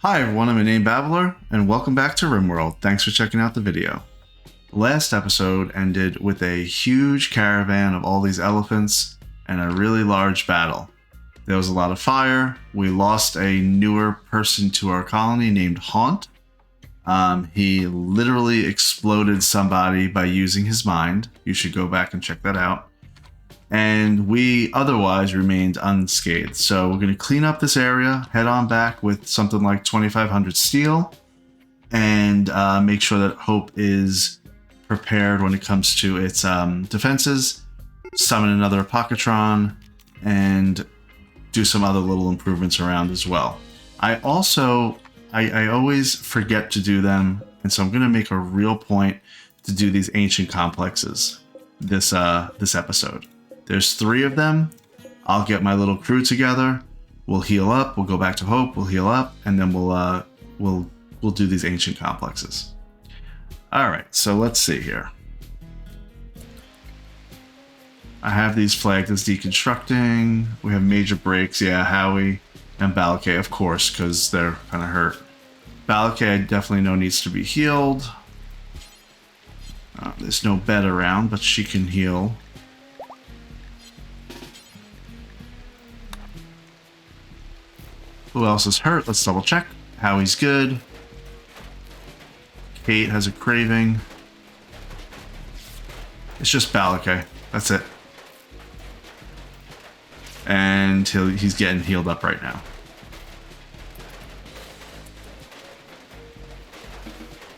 Hi everyone, I'm Inane Babbler, and welcome back to RimWorld. Thanks for checking out the video. Last episode ended with a huge caravan of all these elephants and a really large battle. There was a lot of fire. We lost a newer person to our colony named Haunt. He literally exploded somebody by using his mind. You should go back and check that out. And we otherwise remained unscathed. So we're going to clean up this area, head on back with something like 2,500 steel, and make sure that Hope is prepared when it comes to its defenses, summon another Apocatron, and do some other little improvements around as well. I always forget to do them, and so I'm going to make a real point to do these ancient complexes this episode. There's 3 of them. I'll get my little crew together. We'll heal up. We'll go back to Hope. We'll heal up, and then we'll do these ancient complexes. All right. So let's see here. I have these flagged as deconstructing. We have major breaks. Yeah, Howie and Balakay, of course, because they're kind of hurt. Balakay, I definitely know needs to be healed. There's no bed around, but she can heal. Who else is hurt? Let's double check. Howie's good. Kate has a craving. It's just Balakay. That's it. And he's getting healed up right now.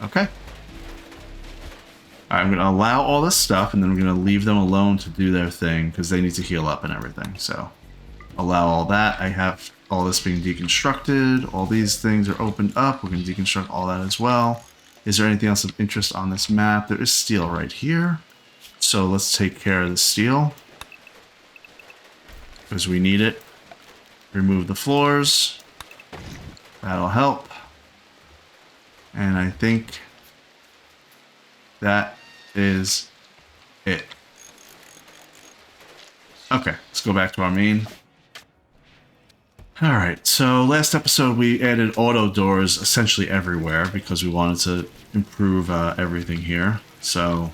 Okay. Alright, I'm going to allow all this stuff, and then we're going to leave them alone to do their thing, because they need to heal up and everything. So, allow all that. I have all this being deconstructed. All these things are opened up. We're going to deconstruct all that as well. Is there anything else of interest on this map? There is steel right here. So let's take care of the steel, because we need it. Remove the floors. That'll help. And I think that is it. Okay, let's go back to our main. Alright, so last episode we added auto doors essentially everywhere because we wanted to improve everything here. So,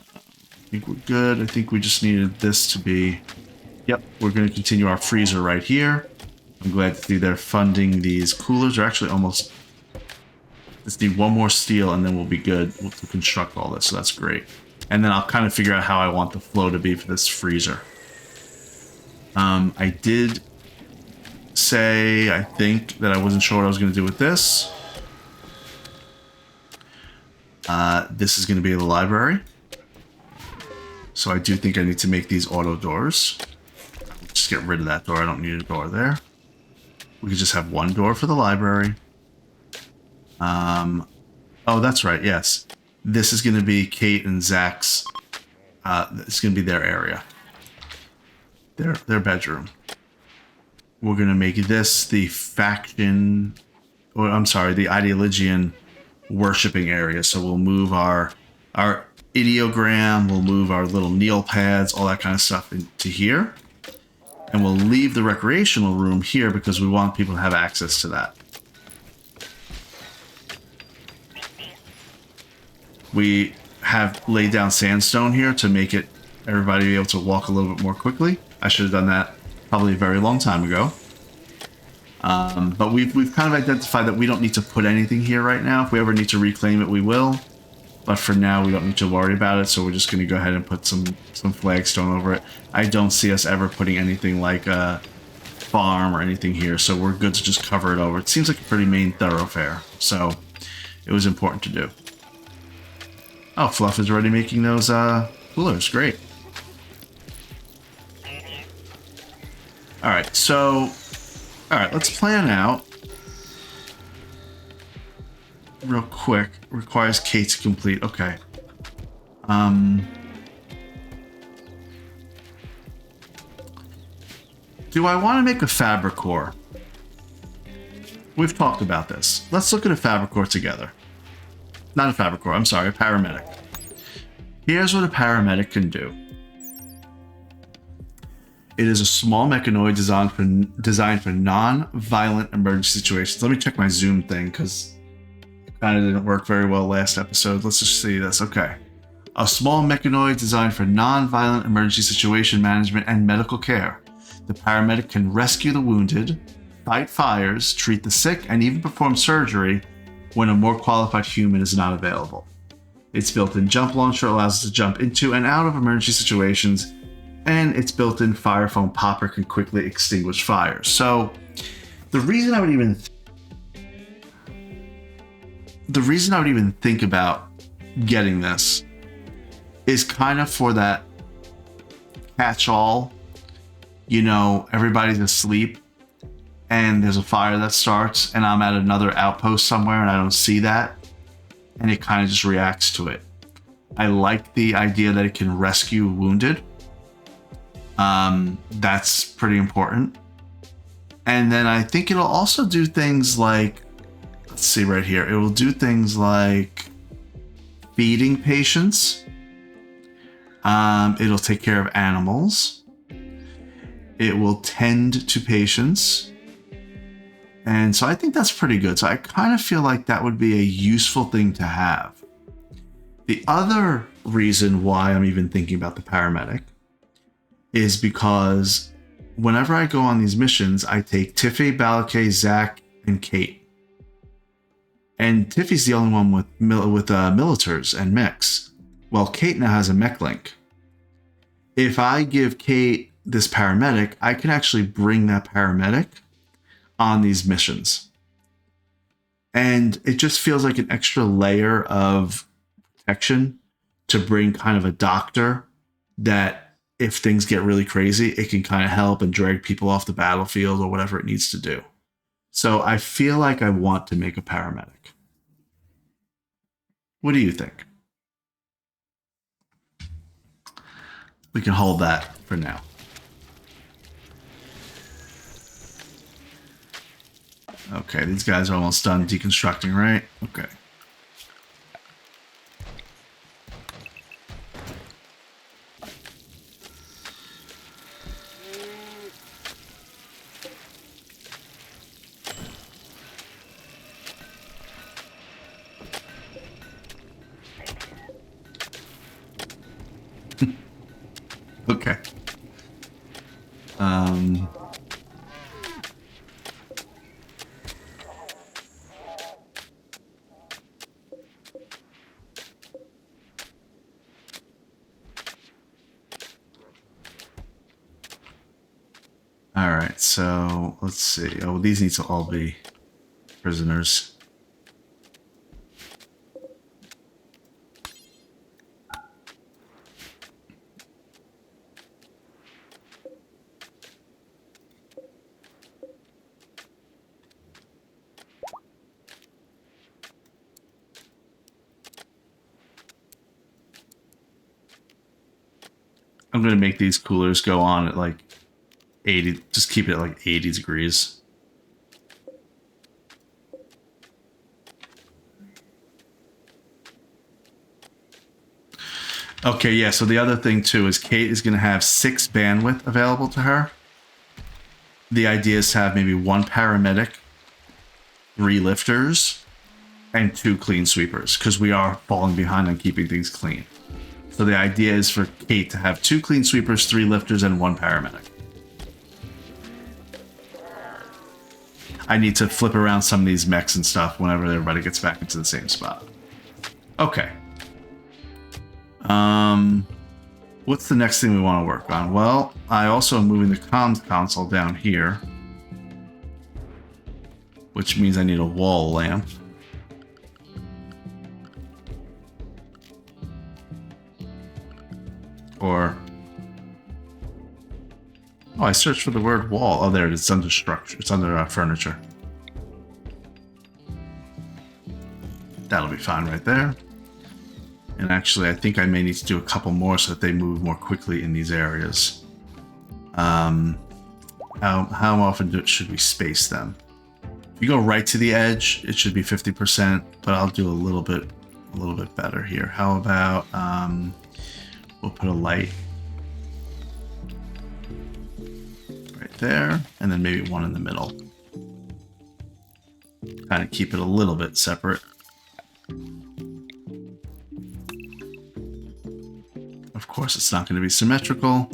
I think we're good. I think we just needed this to be... Yep, we're going to continue our freezer right here. I'm glad to see they're funding these coolers. They're actually almost... Just need one more steel and then we'll be good. We'll construct all this, so that's great. And then I'll kind of figure out how I want the flow to be for this freezer. I did say, I think, that I wasn't sure what I was going to do with this. This is going to be the library. So I do think I need to make these auto doors. Just get rid of that door. I don't need a door there. We could just have one door for the library. Oh, that's right. Yes. This is going to be Kate and Zach's. It's going to be their area. Their bedroom. We're going to make this the faction, or I'm sorry, the Ideologian worshipping area. So we'll move our ideogram, we'll move our little kneel pads, all that kind of stuff into here. And we'll leave the recreational room here because we want people to have access to that. We have laid down sandstone here to make it everybody be able to walk a little bit more quickly. I should have done that probably a very long time ago. But we've kind of identified that we don't need to put anything here right now. If we ever need to reclaim it, we will. But for now, we don't need to worry about it, so we're just going to go ahead and put some flagstone over it. I don't see us ever putting anything like a farm or anything here, so we're good to just cover it over. It seems like a pretty main thoroughfare, so it was important to do. Oh, Fluff is already making those coolers. Great. Alright, so... Alright, let's plan out. Real quick. Requires Kate to complete. Okay. Do I want to make a Fabricor? We've talked about this. Let's look at a Fabricor together. Not a Fabricor, I'm sorry, a Paramedic. Here's what a Paramedic can do. It is a small mechanoid designed for non-violent emergency situations. Let me check my zoom thing because it kind of didn't work very well last episode. Let's just see this. Okay. A small mechanoid designed for non-violent emergency situation management and medical care. The paramedic can rescue the wounded, fight fires, treat the sick, and even perform surgery when a more qualified human is not available. Its built-in jump launcher allows us to jump into and out of emergency situations, and its built-in fire foam popper can quickly extinguish fires. So, the reason I would even think about getting this is kind of for that catch-all. You know, everybody's asleep and there's a fire that starts and I'm at another outpost somewhere and I don't see that, and it kind of just reacts to it. I like the idea that it can rescue wounded. That's pretty important. And then I think it'll also do things like, let's see right here, it will do things like feeding patients. It'll take care of animals. It will tend to patients. And so I think that's pretty good. So I kind of feel like that would be a useful thing to have. The other reason why I'm even thinking about the paramedic is because whenever I go on these missions, I take Tiffy, Balakay, Zach, and Kate. And Tiffy's the only one with militars and mechs. Well, Kate now has a mech link. If I give Kate this paramedic, I can actually bring that paramedic on these missions. And it just feels like an extra layer of protection to bring kind of a doctor that if things get really crazy, it can kind of help and drag people off the battlefield or whatever it needs to do. So I feel like I want to make a paramedic. What do you think? We can hold that for now. Okay, these guys are almost done deconstructing, right? Okay. Okay. All right, so let's see. Oh, these need to all be prisoners. I'm going to make these coolers go on at like 80, just keep it at like 80 degrees. Okay, yeah, so the other thing too is Kate is going to have 6 bandwidth available to her. The idea is to have maybe 1 paramedic, 3 lifters, and 2 clean sweepers, because we are falling behind on keeping things clean. So the idea is for Kate to have 2 clean sweepers, 3 lifters, and 1 paramedic. I need to flip around some of these mechs and stuff whenever everybody gets back into the same spot. Okay. What's the next thing we want to work on? Well, I also am moving the comms console down here, which means I need a wall lamp. Or, oh, I searched for the word wall. Oh, there it is. It's under structure. It's under furniture. That'll be fine right there. And actually, I think I may need to do a couple more so that they move more quickly in these areas. How often should we space them? If you go right to the edge, it should be 50%, but I'll do a little bit better here. How about we'll put a light there, and then maybe one in the middle. Kind of keep it a little bit separate. Of course, it's not going to be symmetrical.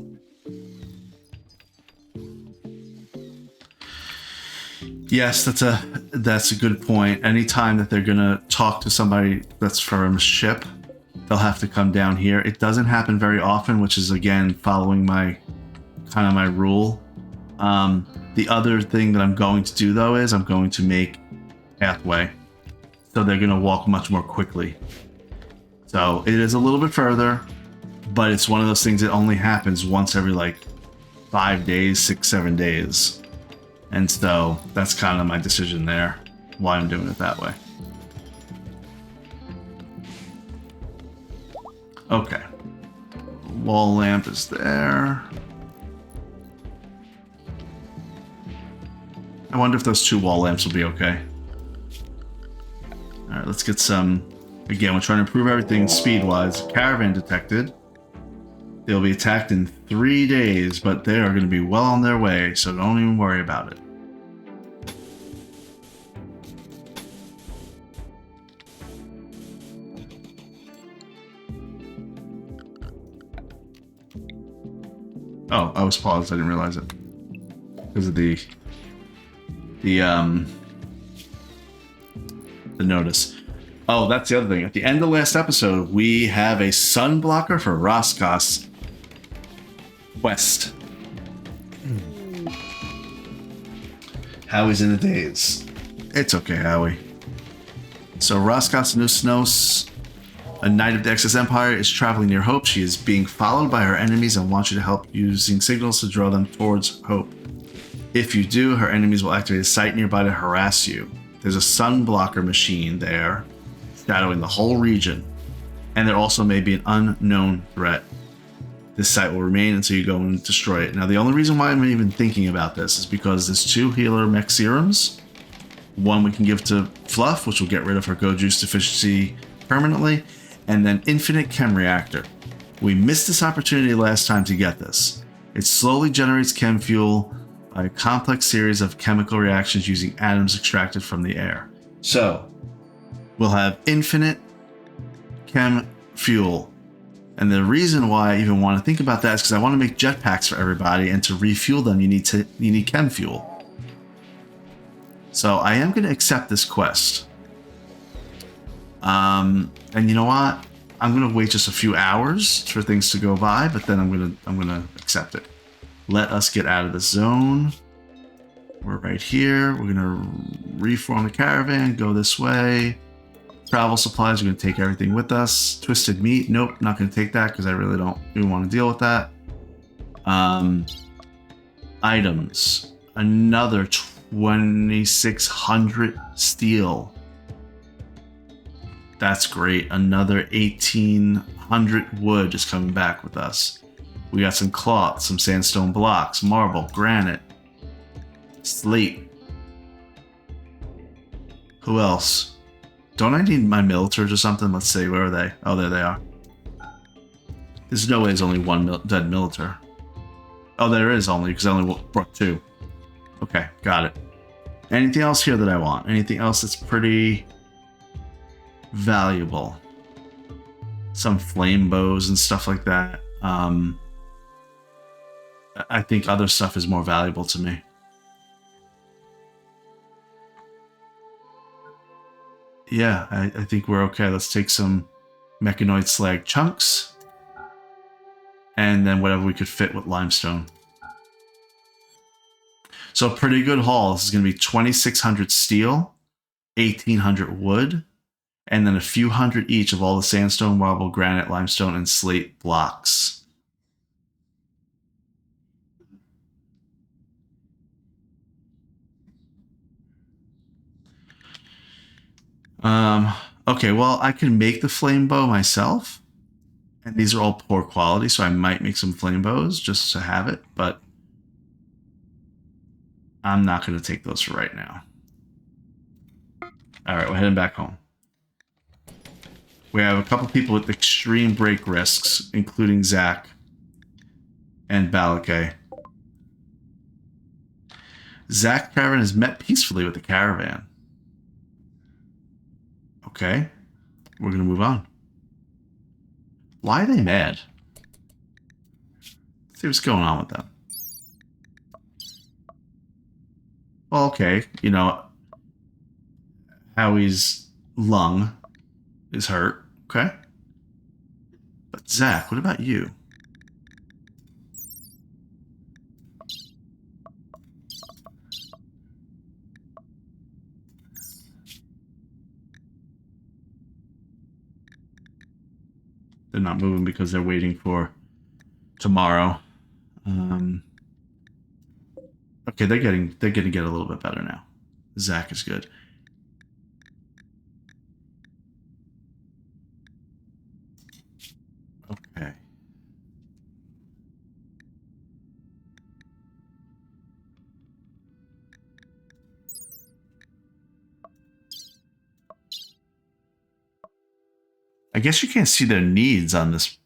Yes, that's a good point. Anytime that they're going to talk to somebody that's from a ship, they'll have to come down here. It doesn't happen very often, which is, again, following my rule. The other thing that I'm going to do, though, is I'm going to make pathway. So they're going to walk much more quickly. So it is a little bit further, but it's one of those things that only happens once every, like, 5 days, 6, 7 days. And so that's kind of my decision there, why I'm doing it that way. Okay. Wall lamp is there. I wonder if those 2 wall lamps will be okay. Alright, let's get some... Again, we're trying to improve everything speed-wise. Caravan detected. They'll be attacked in 3 days, but they are going to be well on their way, so don't even worry about it. Oh, I was paused. I didn't realize it. Because of the notice. Oh, that's the other thing. At the end of the last episode, we have a sun blocker for Roscos West. Howie's in the daze. It's okay, Howie. So Roscos Nusnos, a knight of the Excess Empire, is traveling near Hope. She is being followed by her enemies and wants you to help using signals to draw them towards Hope. If you do, her enemies will activate a site nearby to harass you. There's a sun blocker machine there, shadowing the whole region, and there also may be an unknown threat. This site will remain until you go and destroy it. Now, the only reason why I'm even thinking about this is because there's 2 healer mech serums. One we can give to Fluff, which will get rid of her Go Juice deficiency permanently, and then Infinite Chem Reactor. We missed this opportunity last time to get this. It slowly generates chem fuel by a complex series of chemical reactions using atoms extracted from the air. So, we'll have infinite chem fuel. And the reason why I even want to think about that is because I want to make jetpacks for everybody, and to refuel them, you need chem fuel. So I am going to accept this quest. And you know what? I'm going to wait just a few hours for things to go by, but then I'm going to accept it. Let us get out of the zone. We're right here. We're going to reform the caravan, go this way. Travel supplies, we're going to take everything with us. Twisted meat, nope, not going to take that because I really don't even want to deal with that. Items, another 2,600 steel. That's great. Another 1,800 wood is coming back with us. We got some cloth, some sandstone blocks, marble, granite, slate. Who else? Don't I need my militars or something? Let's see, where are they? Oh, there they are. There's no way there's only one dead militar. Oh, there is only, because I only brought 2. Okay, got it. Anything else here that I want? Anything else that's pretty valuable? Some flame bows and stuff like that. I think other stuff is more valuable to me. Yeah, I think we're okay. Let's take some mechanoid slag chunks. And then whatever we could fit with limestone. So a pretty good haul. This is going to be 2,600 steel, 1,800 wood, and then a few hundred each of all the sandstone, marble, granite, limestone, and slate blocks. Okay, well, I can make the flame bow myself. And these are all poor quality, so I might make some flame bows just to have it, but I'm not going to take those for right now. Alright, we're heading back home. We have a couple people with extreme break risks, including Zach and Balakay. Zach caravan has met peacefully with the caravan. Okay. We're going to move on. Why are they mad? Let's see what's going on with them. Well, okay. You know, Howie's lung is hurt. Okay. But Zach, what about you? They're not moving because they're waiting for tomorrow. Okay, they're getting to get a little bit better now. Zach is good. Okay. I guess you can't see their needs on this.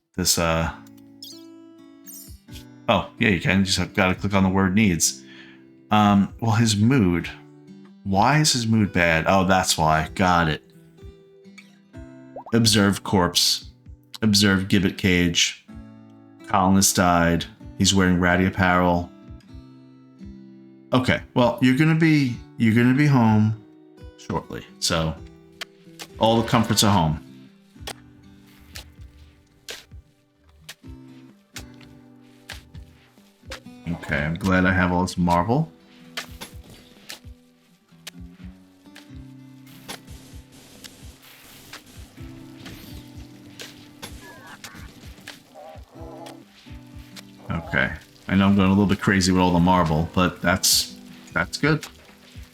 Oh, yeah, you can. You just got to click on the word needs. Well, his mood. Why is his mood bad? Oh, that's why. Got it. Observed corpse. Observed gibbet cage. Colonist died. He's wearing ratty apparel. Okay, well, you're gonna be home shortly. So all the comforts are home. Okay, I'm glad I have all this marble. Okay, I know I'm going a little bit crazy with all the marble, but that's good.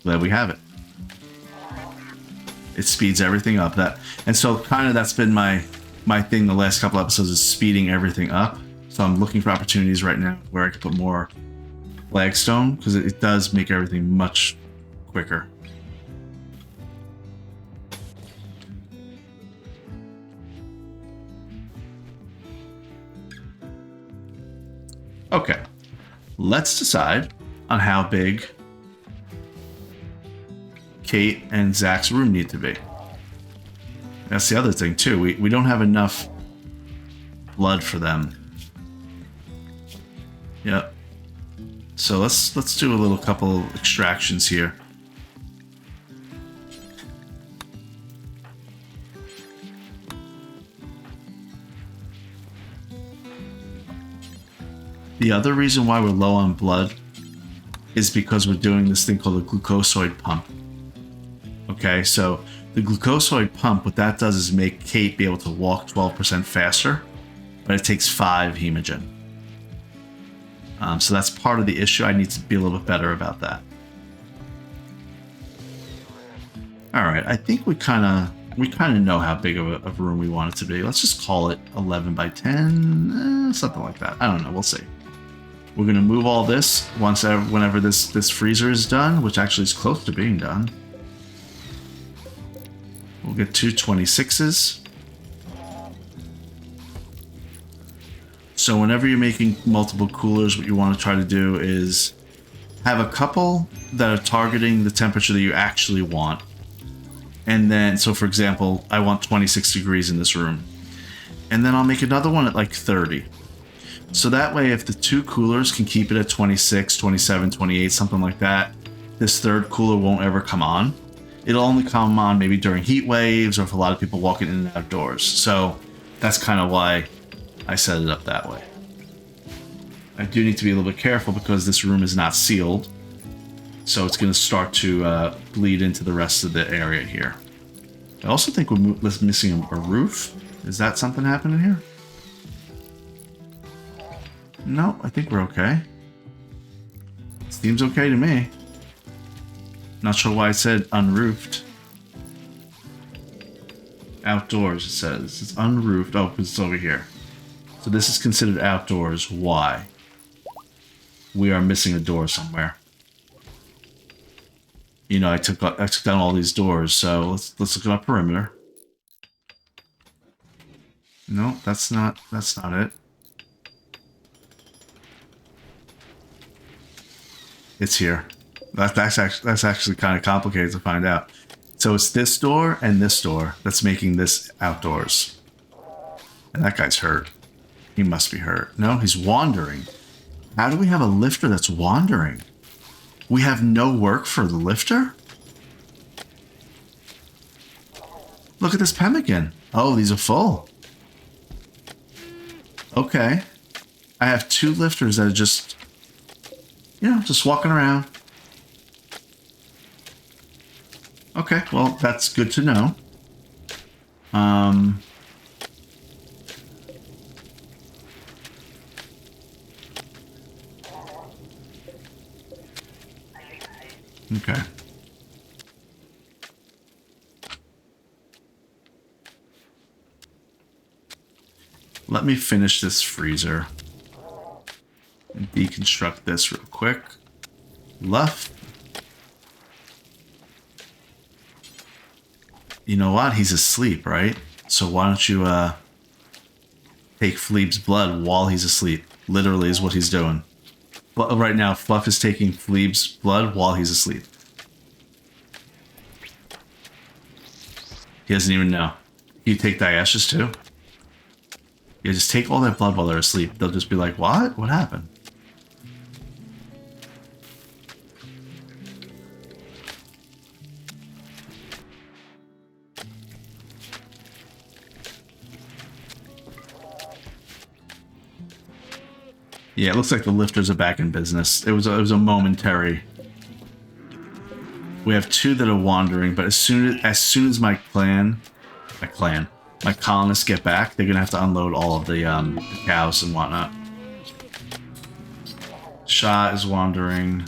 Glad we have it. It speeds everything up. And so kind of that's been my thing the last couple episodes is speeding everything up. So I'm looking for opportunities right now where I can put more flagstone because it does make everything much quicker. Okay, let's decide on how big Kate and Zach's room need to be. That's the other thing too. We don't have enough blood for them. Yep. So let's do a little couple extractions here. The other reason why we're low on blood is because we're doing this thing called a glucosoid pump. Okay, so the glucosoid pump, what that does is make Kate be able to walk 12% faster, but it takes 5 hemogen. So that's part of the issue. I need to be a little bit better about that. All right, I think we kind of know how big of a room we want it to be. Let's just call it 11 by 10, something like that. I don't know. We'll see. We're gonna move all this whenever this freezer is done, which actually is close to being done. We'll get 2 26s. So whenever you're making multiple coolers, what you want to try to do is have a couple that are targeting the temperature that you actually want. And then, so for example, I want 26 degrees in this room. And then I'll make another one at like 30. So that way, if the 2 coolers can keep it at 26, 27, 28, something like that, this third cooler won't ever come on. It'll only come on maybe during heat waves or if a lot of people walking in and outdoors. So that's kind of why I set it up that way. I do need to be a little bit careful because this room is not sealed. So it's going to start to bleed into the rest of the area here. I also think we're missing a roof. Is that something happening here? No, I think we're okay. Seems okay to me. Not sure why it said unroofed. Outdoors, it says. It's unroofed. Oh, because it's over here. So this is considered outdoors. Why? We are missing a door somewhere. You know, I took down all these doors, so let's look at our perimeter. No, that's not it. It's here. That's actually kind of complicated to find out. So it's this door and this door that's making this outdoors. And that guy's hurt. He must be hurt. No, he's wandering. How do we have a lifter that's wandering? We have no work for the lifter? Look at this pemmican. Oh, these are full. Okay. I have 2 lifters that are just, just walking around. Okay, well, that's good to know. Okay. Let me finish this freezer and deconstruct this real quick. Left. You know what? He's asleep, right? So why don't you take Fleeb's blood while he's asleep? Literally is what he's doing. But right now, Fluff is taking Fleeb's blood while he's asleep. He doesn't even know. You take Diash's too? Yeah, just take all their blood while they're asleep. They'll just be like, what? What happened? Yeah, it looks like the lifters are back in business. It was a momentary. We have 2 that are wandering, but as soon as my colonists get back, they're gonna have to unload all of the cows and whatnot. Shah is wandering.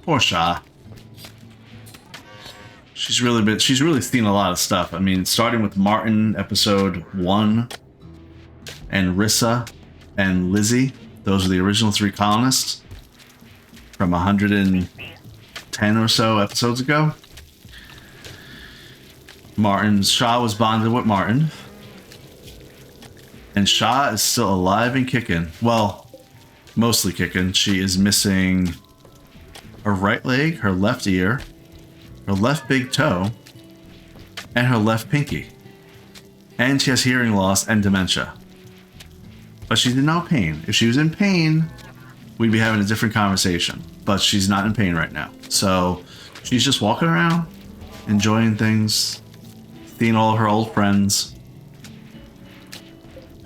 Poor Shah. She's really seen a lot of stuff. I mean, starting with Martin episode 1, and Rissa and Lizzie. Those are the original 3 colonists from 110 or so episodes ago. Shah was bonded with Martin. And Shah is still alive and kicking. Well, mostly kicking. She is missing her right leg, her left ear, her left big toe, and her left pinky. And she has hearing loss and dementia. But she's in no pain. If she was in pain, we'd be having a different conversation. But she's not in pain right now. So she's just walking around, enjoying things, seeing all of her old friends.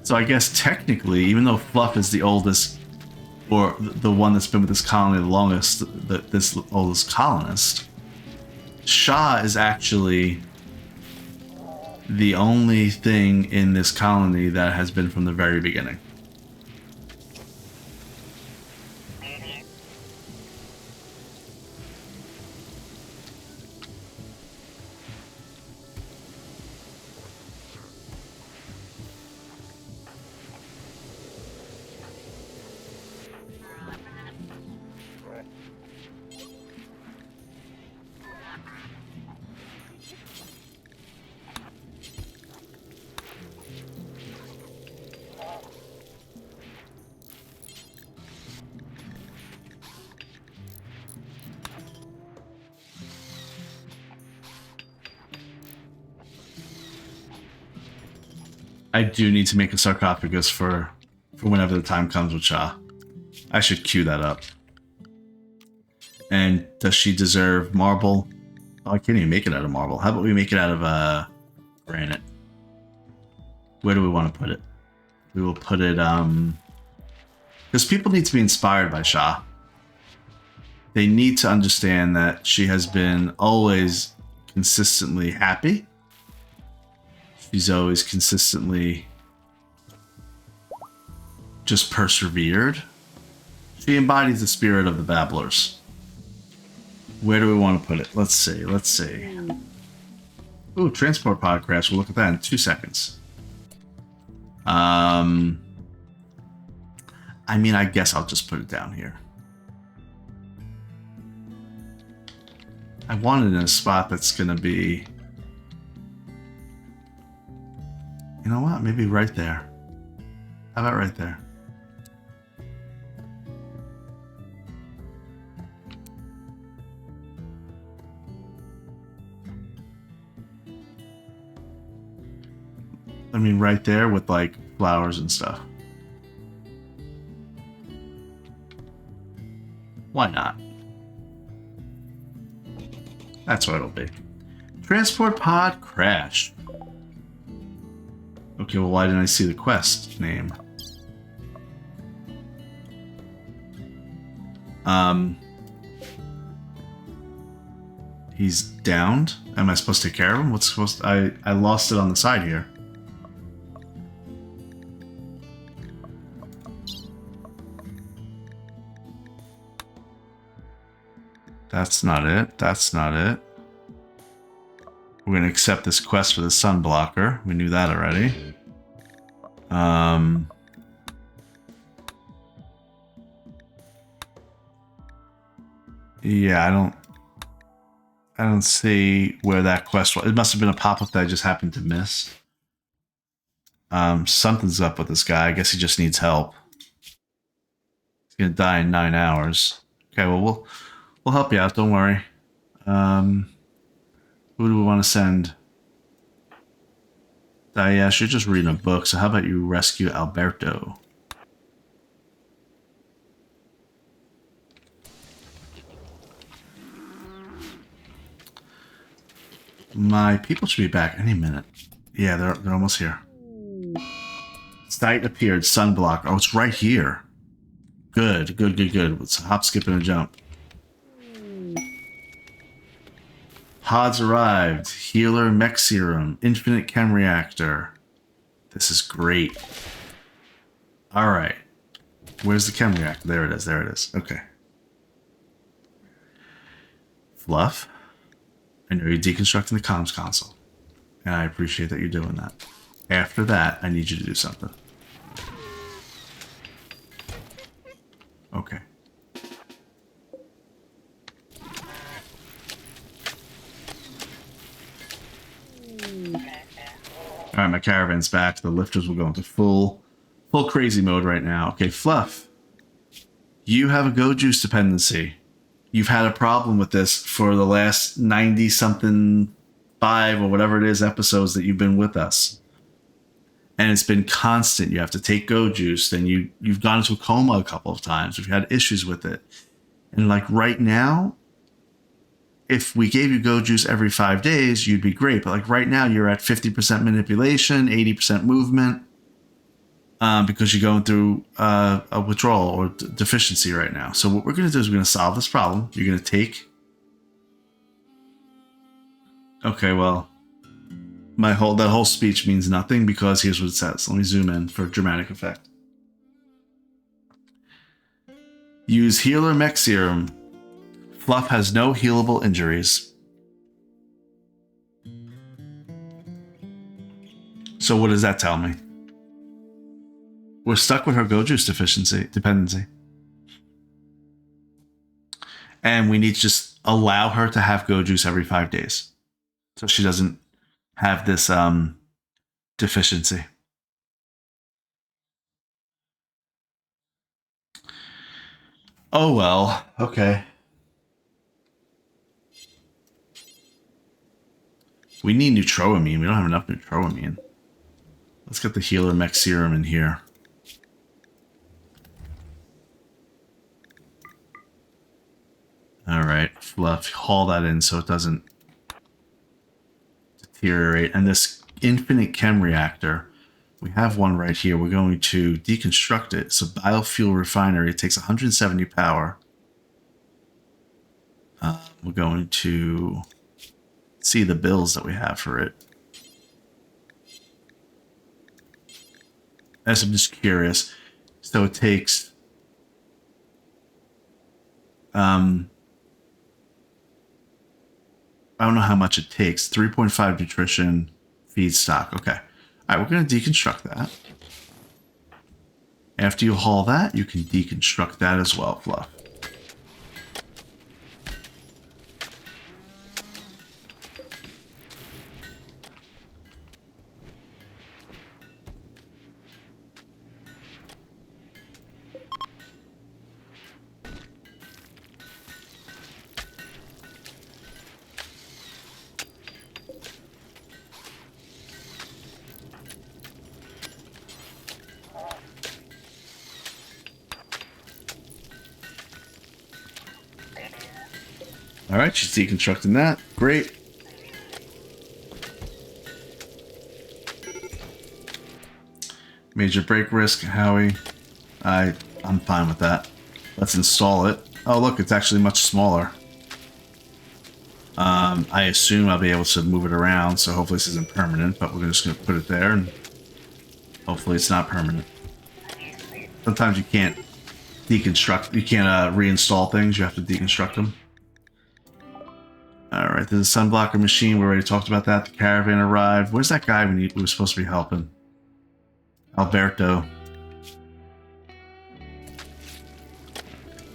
So I guess technically, even though Fluff is the oldest, or the one that's been with this colony the longest, this oldest colonist, Shah is actually the only thing in this colony that has been from the very beginning. I do need to make a sarcophagus for whenever the time comes with Shah. I should queue that up. And does she deserve marble? Oh, I can't even make it out of marble. How about we make it out of granite? Where do we want to put it? We will put it because people need to be inspired by Shah. They need to understand that she has been always consistently happy. She's always consistently just persevered. She embodies the spirit of the Babblers. Where do we want to put it? Let's see. Ooh, transport pod crash. We'll look at that in 2 seconds. I mean, I guess I'll just put it down here. I want it in a spot that's going to be... You know what? Maybe right there. How about right there? I mean, right there with like flowers and stuff. Why not? That's what it'll be. Transport pod crash. Okay, well, why didn't I see the quest name? He's downed? Am I supposed to take care of him? What's supposed to... I lost it on the side here. That's not it. That's not it. We're going to accept this quest for the sun blocker. We knew that already. Yeah, I don't see where that quest was. It must have been a pop-up that I just happened to miss. Something's up with this guy. I guess he just needs help. He's gonna die in 9 hours. Okay, well we'll help you out. Don't worry. Who do we want to send? Daesh, you're just reading a book. So how about you rescue Alberto? My people should be back any minute. Yeah, they're almost here. Sight appeared. Sunblock. Oh, it's right here. Good. It's a hop, skip, and a jump. Pods arrived. Healer mech serum. Infinite chem reactor. This is great. Alright. Where's the chem reactor? There it is. Okay. Fluff. I know you're deconstructing the comms console. And I appreciate that you're doing that. After that, I need you to do something. Okay. Alright, my caravan's back. The lifters will go into full crazy mode right now. Okay, Fluff. You have a Go Juice dependency. You've had a problem with this for the last 90-something 5 or whatever it is episodes that you've been with us. And it's been constant. You have to take Go Juice. Then you've gone into a coma a couple of times. We've had issues with it. And like right now, if we gave you Go Juice every 5 days, you'd be great. But like right now, you're at 50% manipulation, 80% movement, because you're going through a withdrawal or deficiency right now. So what we're going to do is we're going to solve this problem. You're going to take... Okay, well, that whole speech means nothing because here's what it says. Let me zoom in for dramatic effect. Use Healer Mech Serum. Fluff has no healable injuries. So what does that tell me? We're stuck with her Go Juice dependency. And we need to just allow her to have Go Juice every 5 days. So she doesn't have this deficiency. Oh well, okay. We need Neutroamine. We don't have enough Neutroamine. Let's get the Healer Mech Serum in here. Alright, Fluff, haul that in so it doesn't deteriorate. And this infinite chem reactor, we have one right here. We're going to deconstruct it. It's a biofuel refinery. It takes 170 power. We're going to see the bills that we have for it. As I'm just curious. So it takes... I don't know how much it takes. 3.5 nutrition, feedstock. Okay. All right, we're going to deconstruct that. After you haul that, you can deconstruct that as well, Fluff. All right, she's deconstructing that. Great. Major break risk, Howie. I'm fine with that. Let's install it. Oh, look, it's actually much smaller. I assume I'll be able to move it around, so hopefully this isn't permanent, but we're just going to put it there, and hopefully it's not permanent. Sometimes you can't deconstruct, you can't reinstall things, you have to deconstruct them. Alright, there's a sunblocker machine, we already talked about that. The caravan arrived. Where's that guy we were supposed to be helping? Alberto.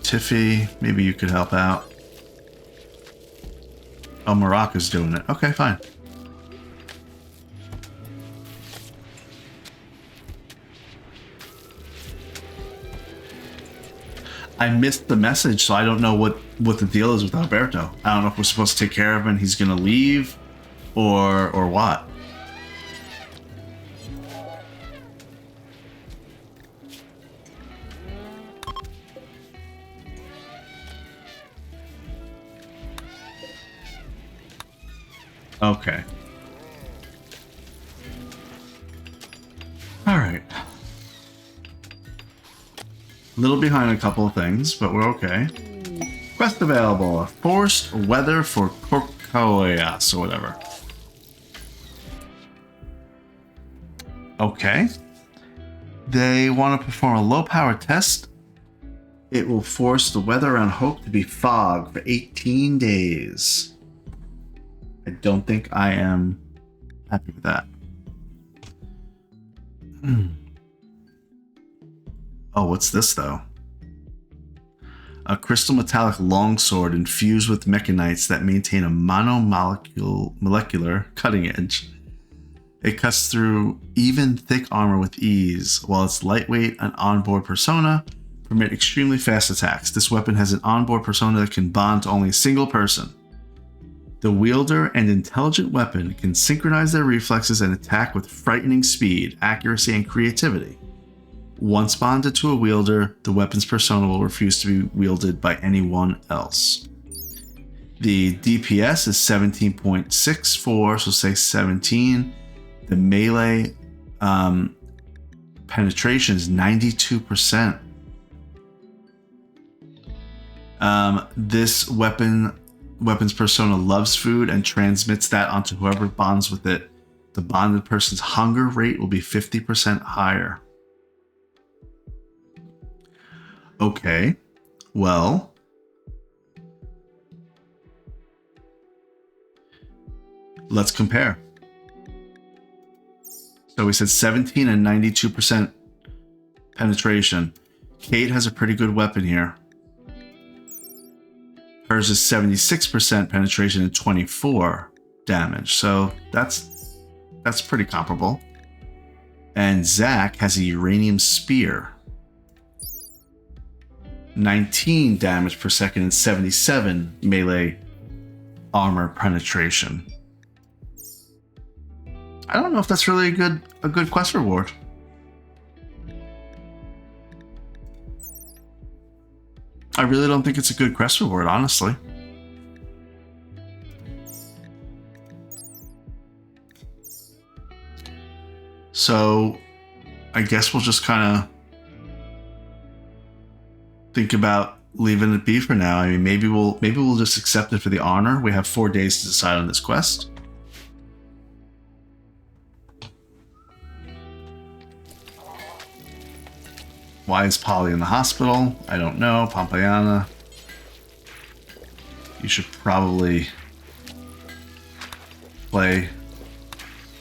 Tiffy, maybe you could help out. Oh, Morocco's doing it. Okay, fine. I missed the message, so I don't know what the deal is with Alberto. I don't know if we're supposed to take care of him and he's gonna leave, or what. Okay. All right. A little behind a couple of things, but we're okay. Quest available. Forced weather for Corcoias or whatever. Okay. They want to perform a low power test. It will force the weather around Hope to be fog for 18 days. I don't think I am happy with that. Oh, what's this though? A crystal metallic longsword infused with mechanites that maintain a molecular cutting edge. It cuts through even thick armor with ease, while its lightweight and onboard persona permit extremely fast attacks. This weapon has an onboard persona that can bond to only a single person. The wielder and intelligent weapon can synchronize their reflexes and attack with frightening speed, accuracy, and creativity. Once bonded to a wielder, the weapon's persona will refuse to be wielded by anyone else. The DPS is 17.64, so say 17. The melee penetration is 92%. This weapon's persona loves food and transmits that onto whoever bonds with it. The bonded person's hunger rate will be 50% higher. Okay, well, let's compare. So we said 17 and 92% penetration. Kate has a pretty good weapon here. Hers is 76% penetration and 24 damage. So that's pretty comparable. And Zach has a uranium spear. 19 damage per second and 77 melee armor penetration. I don't know if that's really a good quest reward. I really don't think it's a good quest reward, honestly. So, I guess we'll just kind of think about leaving it be for now. I mean, maybe we'll just accept it for the honor. We have 4 days to decide on this quest. Why is Polly in the hospital? I don't know. Pompeiana. You should probably play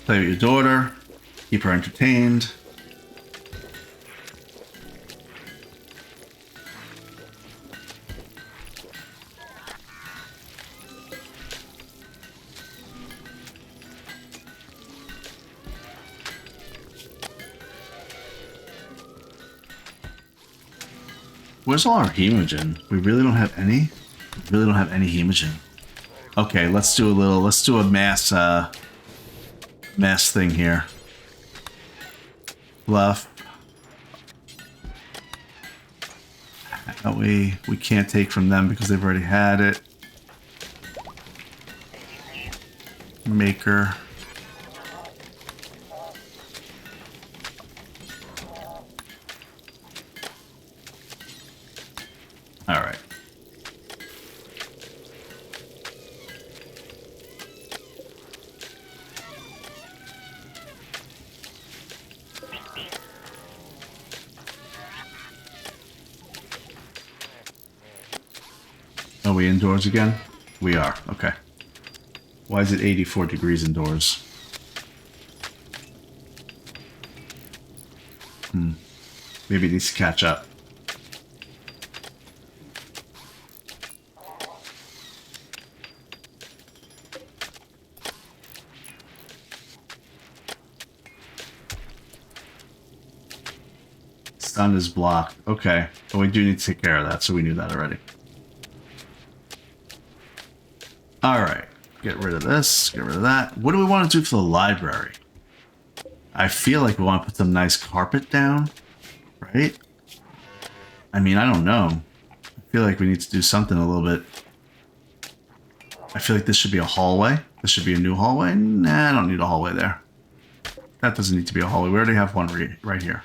with your daughter. Keep her entertained. Where's all our hemogen? We really don't have any? We really don't have any hemogen. Okay, let's do a mass thing here. Bluff. We can't take from them because they've already had it. maker. All right. Are we indoors again? We are. Okay. Why is it 84 degrees indoors? Maybe it needs to catch up. Stun is blocked. Okay. But we do need to take care of that, so we knew that already. Alright. Get rid of this. Get rid of that. What do we want to do for the library? I feel like we want to put some nice carpet down. Right? I mean, I don't know. I feel like we need to do something a little bit. I feel like this should be a hallway. This should be a new hallway. Nah, I don't need a hallway there. That doesn't need to be a hallway. We already have one right here.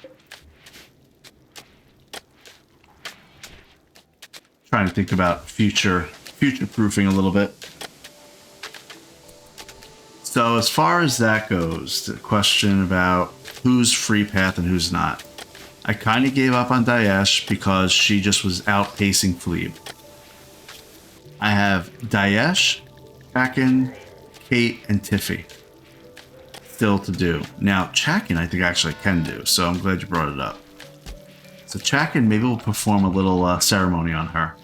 Trying to think about future-proofing a little bit. So as far as that goes, the question about who's free path and who's not. I kind of gave up on Daesh because she just was outpacing Fleeb. I have Daesh, Chakin, Kate, and Tiffy still to do. Now, Chakin I think I actually can do, so I'm glad you brought it up. So Chakin, maybe we'll perform a little ceremony on her.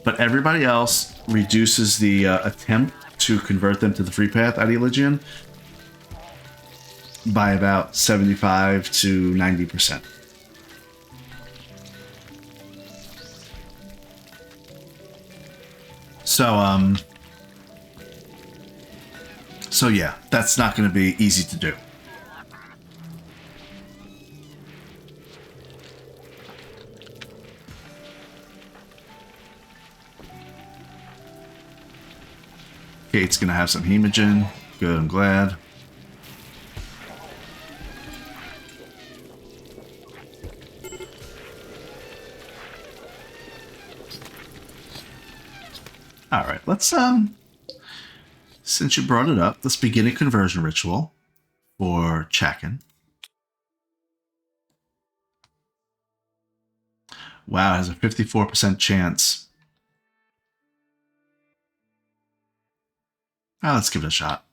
But everybody else reduces the attempt to convert them to the free path ideologian by about 75 to 90%. So yeah, that's not going to be easy to do. Kate's going to have some hemogen. Good, I'm glad. All right, let's since you brought it up, let's begin a conversion ritual for Chakin. Wow, it has a 54% chance. Ah, let's give it a shot.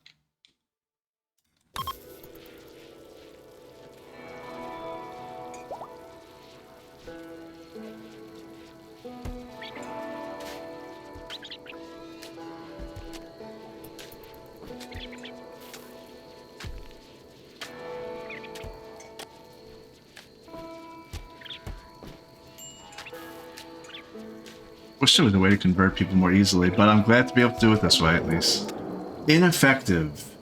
Wish there was a way to convert people more easily, but I'm glad to be able to do it this way at least. Ineffective.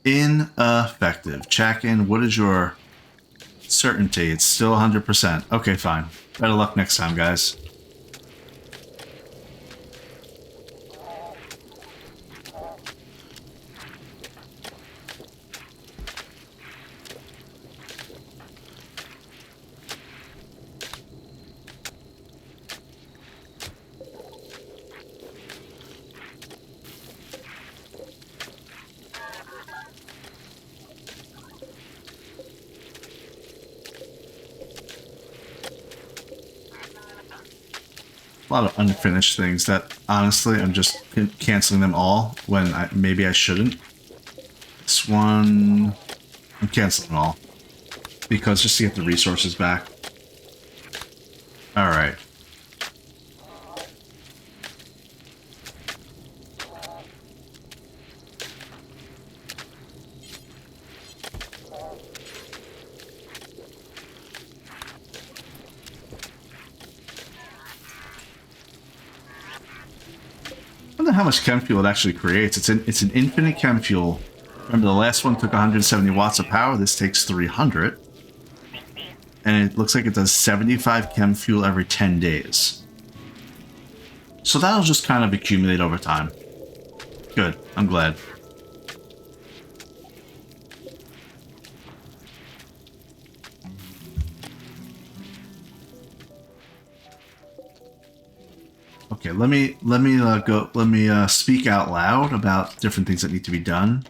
Ineffective. Chakin, what is your certainty? It's still 100%. Okay, fine. Better luck next time, guys. A lot of unfinished things that, honestly, I'm just canceling them all when maybe I shouldn't. This one, I'm canceling all. Because just to get the resources back. Alright. I wonder how much chem fuel it actually creates. It's an infinite chem fuel. Remember, the last one took 170 watts of power. This takes 300. And it looks like it does 75 chem fuel every 10 days. So that'll just kind of accumulate over time. Good. I'm glad. Okay, let me speak out loud about different things that need to be done,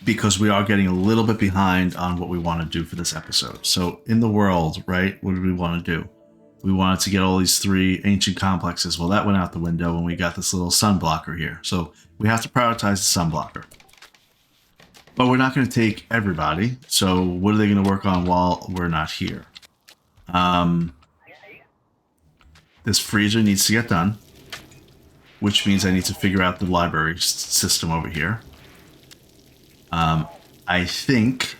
because we are getting a little bit behind on what we want to do for this episode. So in the world, right, what do we want to do? We wanted to get all these 3 ancient complexes. Well, that went out the window when we got this little sun blocker here. So we have to prioritize the sun blocker. But we're not going to take everybody. So what are they going to work on while we're not here? This freezer needs to get done, which means I need to figure out the library system over here. I think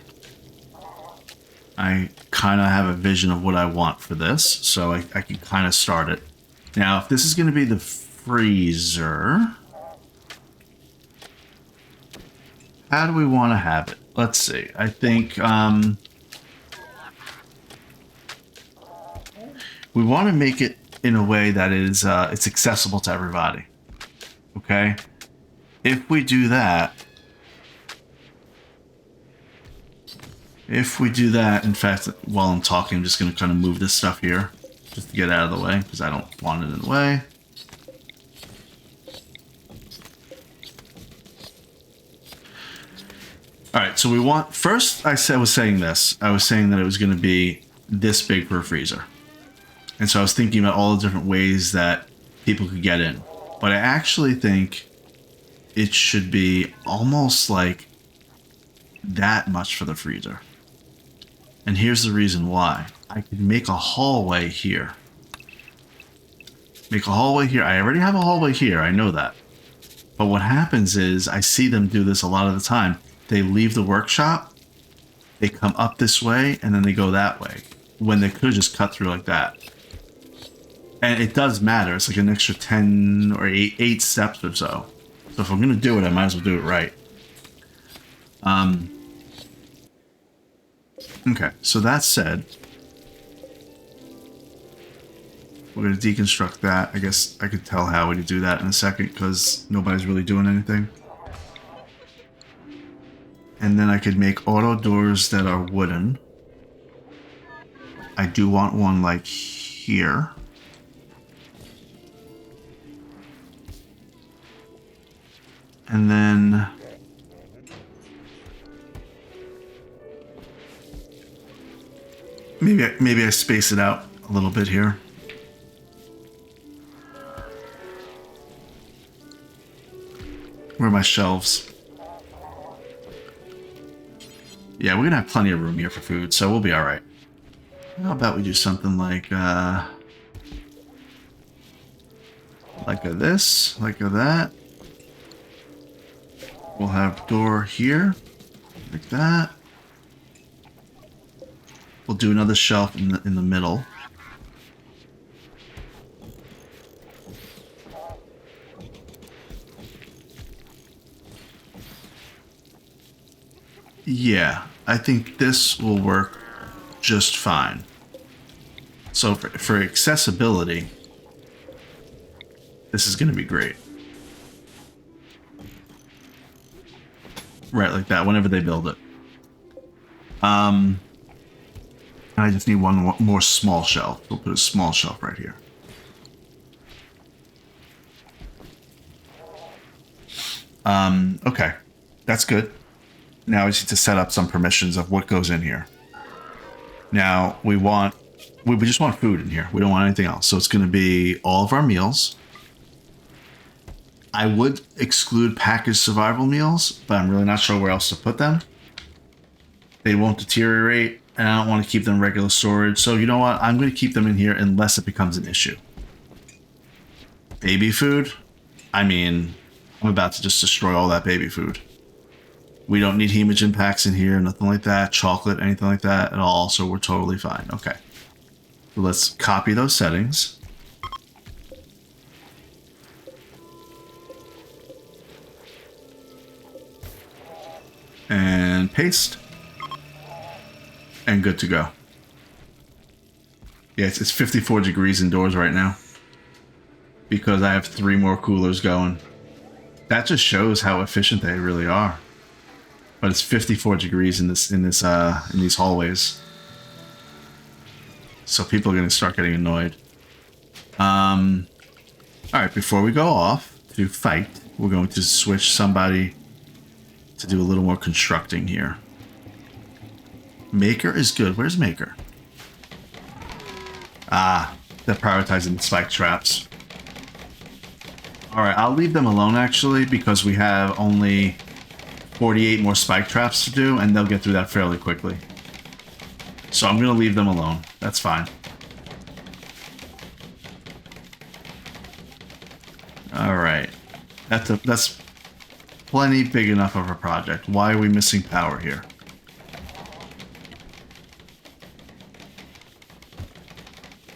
I kind of have a vision of what I want for this, so I can kind of start it. Now, if this is going to be the freezer, how do we want to have it? Let's see. I think we want to make it in a way that is it's accessible to everybody. Okay? If we do that, in fact, while I'm talking, I'm just going to kind of move this stuff here just to get out of the way, because I don't want it in the way. All right, so we want, first I was saying that it was going to be this big for a freezer. And so I was thinking about all the different ways that people could get in. But I actually think it should be almost like that much for the freezer. And here's the reason why. I could make a hallway here. I already have a hallway here, I know that. But what happens is, I see them do this a lot of the time. They leave the workshop, they come up this way, and then they go that way. When they could have just cut through like that. And it does matter. It's like an extra 10 or 8 steps or so. So if I'm going to do it, I might as well do it right. Okay, so that said, we're going to deconstruct that. I guess I could tell how to do that in a second, because nobody's really doing anything. And then I could make auto doors that are wooden. I do want one like here. And then maybe I space it out a little bit here. Where are my shelves? Yeah, we're gonna have plenty of room here for food, so we'll be all right. How about we do something like this, like that. We'll have door here, like that. We'll do another shelf in the middle. Yeah, I think this will work just fine. So for accessibility, this is going to be great. Right, like that, whenever they build it. I just need one more small shelf. We'll put a small shelf right here. Okay, that's good. Now we just need to set up some permissions of what goes in here. Now we just want food in here. We don't want anything else. So it's going to be all of our meals. I would exclude packaged survival meals, but I'm really not sure where else to put them. They won't deteriorate, and I don't want to keep them regular storage. So you know what? I'm going to keep them in here unless it becomes an issue. Baby food? I mean, I'm about to just destroy all that baby food. We don't need hemogen packs in here, nothing like that. Chocolate, anything like that at all, so we're totally fine. Okay. So let's copy those settings. And paste. And good to go. Yeah, it's 54 degrees indoors right now. Because I have 3 more coolers going. That just shows how efficient they really are. But it's 54 degrees in these hallways. So people are going to start getting annoyed. All right, before we go off to fight, we're going to switch somebody to do a little more constructing here. Maker is good. Where's Maker? Ah, they're prioritizing the spike traps. All right, I'll leave them alone actually because we have only 48 more spike traps to do and they'll get through that fairly quickly. So I'm going to leave them alone. That's fine. All right. That's plenty big enough of a project. Why are we missing power here?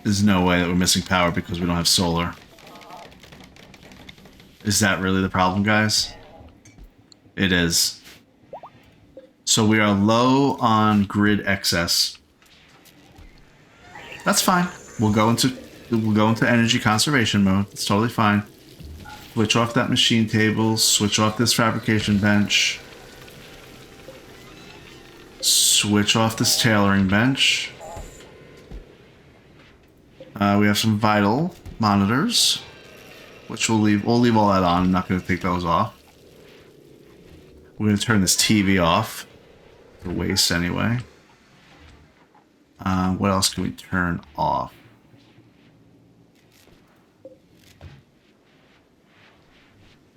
There's no way that we're missing power because we don't have solar. Is that really the problem, guys? It is. So we are low on grid excess. That's fine. We'll go into energy conservation mode. It's totally fine. Switch off that machine table. Switch off this fabrication bench. Switch off this tailoring bench. We have some vital monitors, which we'll leave all that on. I'm not going to take those off. We're going to turn this TV off. The waste anyway. What else can we turn off?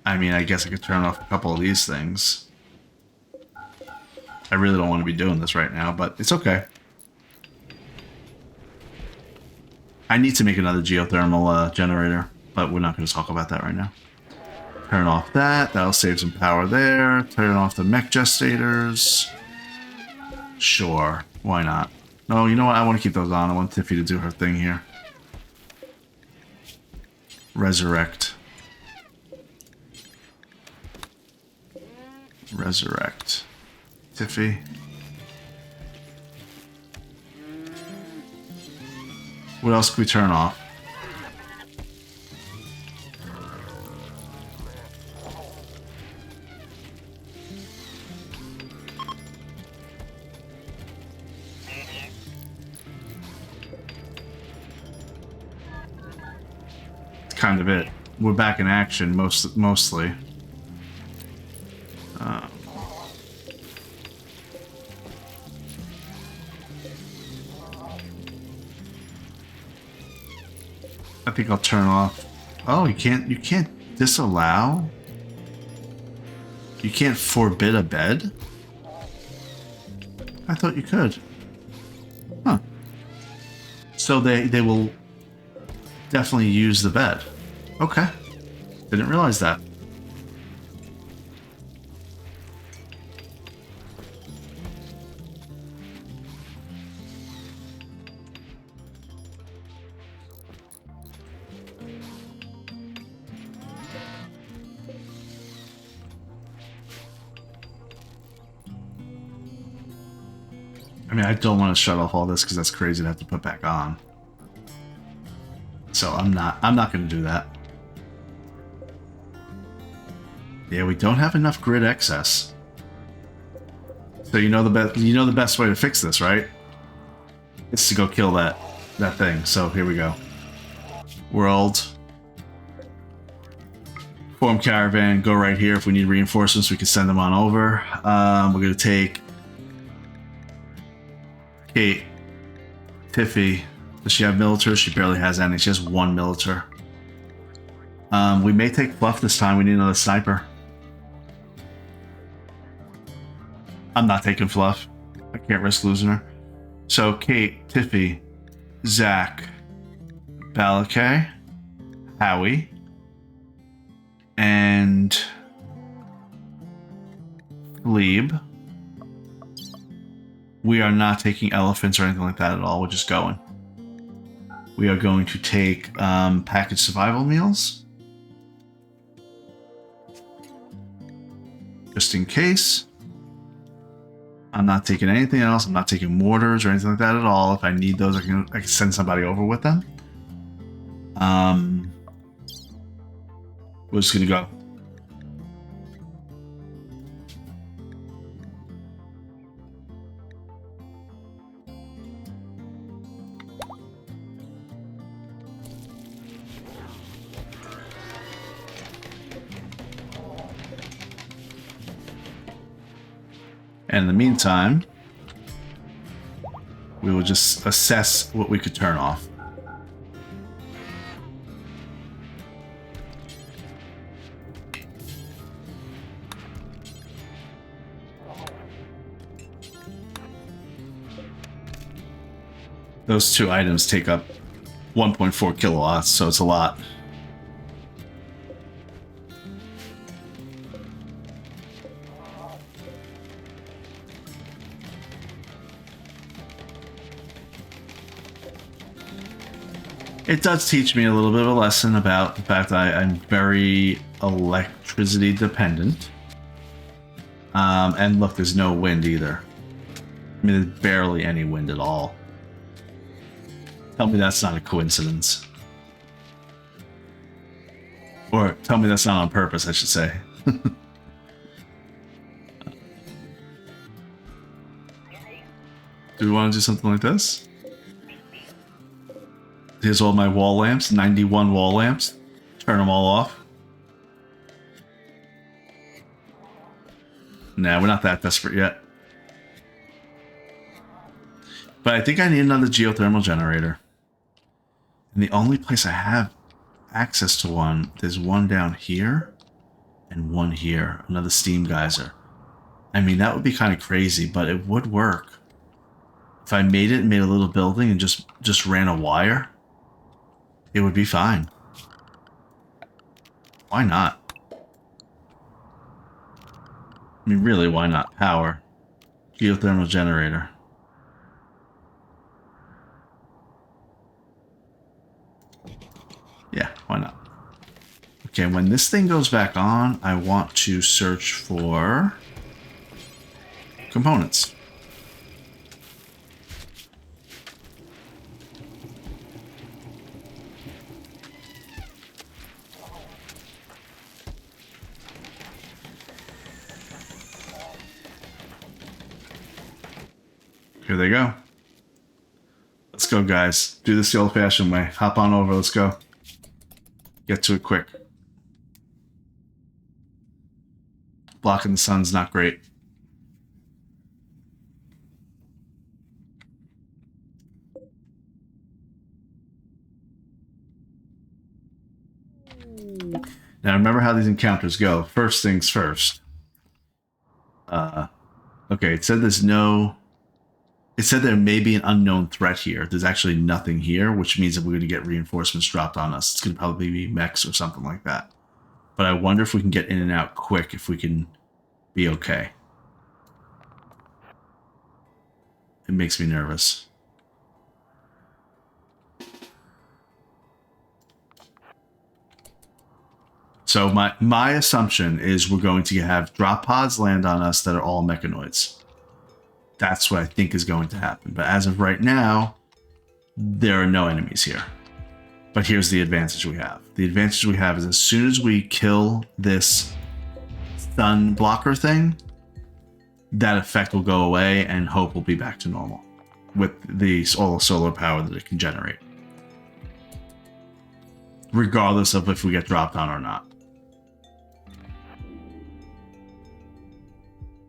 I mean, I guess I could turn off a couple of these things. I really don't want to be doing this right now, but it's okay. I need to make another geothermal generator, but we're not going to talk about that right now. Turn off that. That'll save some power there. Turn off the mech gestators. Sure. Why not? No, you know what? I want to keep those on. I want Tiffy to do her thing here. Resurrect. Resurrect. Tiffy. What else can we turn off? That's kind of it. We're back in action mostly. I think I'll turn off. Oh, you can't disallow? You can't forbid a bed? I thought you could. Huh. So they will definitely use the bed. Okay. Didn't realize that. I mean, I don't want to shut off all this because that's crazy to have to put back on. So I'm not going to do that. Yeah, we don't have enough grid excess. So you know the best way to fix this, right? It's to go kill that thing. So here we go. World. Form caravan, go right here. If we need reinforcements, we can send them on over. We're going to take Kate, Tiffy. Does she have militar? She barely has any. She has one militar. We may take Fluff this time. We need another sniper. I'm not taking Fluff. I can't risk losing her. So Kate, Tiffy, Zach, Balakay, Howie, and Glebe. We are not taking elephants or anything like that at all. We're just going. We are going to take packaged survival meals. Just in case. I'm not taking anything else. I'm not taking mortars or anything like that at all. If I need those, I can send somebody over with them. We're just going to go. And in the meantime, we will just assess what we could turn off. Those two items take up 1.4 kilowatts, so it's a lot. It does teach me a little bit of a lesson about the fact that I'm very electricity dependent. And look, there's no wind either. I mean, there's barely any wind at all. Tell me that's not a coincidence. Or tell me that's not on purpose, I should say. Do we want to do something like this? Here's all my wall lamps, 91 wall lamps. Turn them all off. Nah, we're not that desperate yet. But I think I need another geothermal generator. And the only place I have access to one, there's one down here and one here, another steam geyser. I mean, that would be kind of crazy, but it would work. If I made it and made a little building and just ran a wire, it would be fine. Why not? I mean, really, why not? Power. Geothermal generator. Yeah, why not? Okay, when this thing goes back on, I want to search for components. Here they go. Let's go, guys. Do this the old-fashioned way. Hop on over. Let's go. Get to it quick. Blocking the sun's not great. Now remember how these encounters go. First things first. Okay, it said there's no... It said there may be an unknown threat here. There's actually nothing here, which means that we're going to get reinforcements dropped on us. It's going to probably be mechs or something like that. But I wonder if we can get in and out quick, if we can be okay. It makes me nervous. So my assumption is we're going to have drop pods land on us that are all mechanoids. That's what I think is going to happen. But as of right now, there are no enemies here. But here's the advantage we have. The advantage we have is as soon as we kill this stun blocker thing, that effect will go away and Hope will be back to normal with all the solar power that it can generate. Regardless of if we get dropped on or not.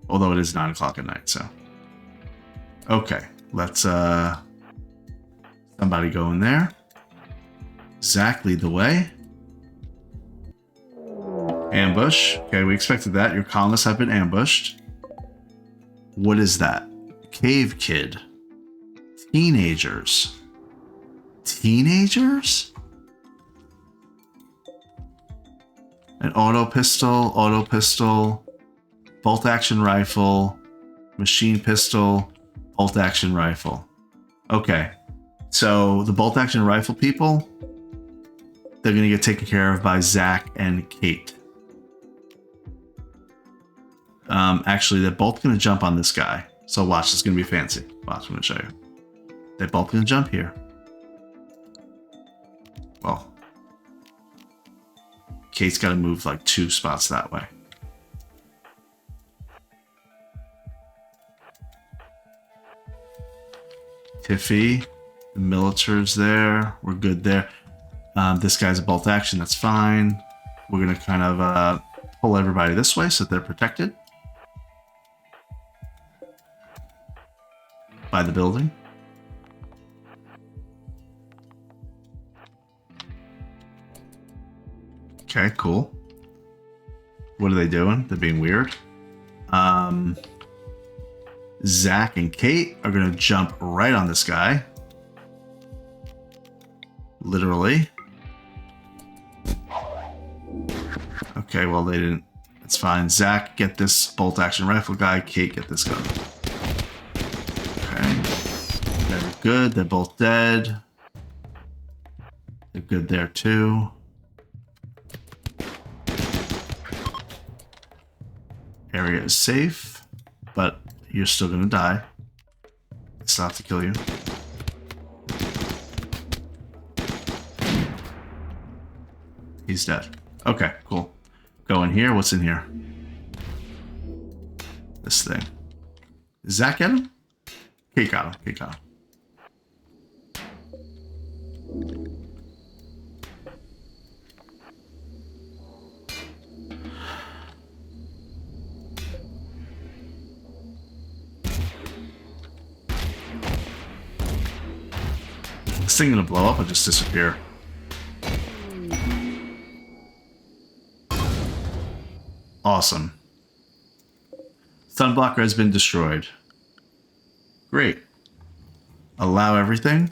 Although it is 9 o'clock at night, so... Okay, let's somebody go in there. Zach, lead the way. Ambush. Okay, we expected that. Your colonists have been ambushed. What is that? Cave Kid. Teenagers. Teenagers? An auto pistol, bolt action rifle, machine pistol, bolt action rifle. Okay, so the bolt action rifle people, they're going to get taken care of by Zach and Kate. Actually, they're both going to jump on this guy. So watch, it's going to be fancy. Watch, I'm going to show you. They're both going to jump here. Well, Kate's got to move like 2 spots that way. Tiffy, the military's there. We're good there. This guy's a bolt action. That's fine. We're going to kind of pull everybody this way so that they're protected. the building. Okay, cool. What are they doing? They're being weird. Zach and Kate are going to jump right on this guy. Literally. Okay, well, they didn't. It's fine. Zach, get this bolt action rifle guy. Kate, get this gun. Okay. They're good. They're both dead. They're good there, too. Area is safe, but you're still gonna die. I still have to kill you. He's dead. Okay, cool. Go in here. What's in here? This thing. Is Zach get him? Kate got him. Kate got him. This thing gonna blow up or just disappear? Awesome. Sunblocker has been destroyed. Great. Allow everything,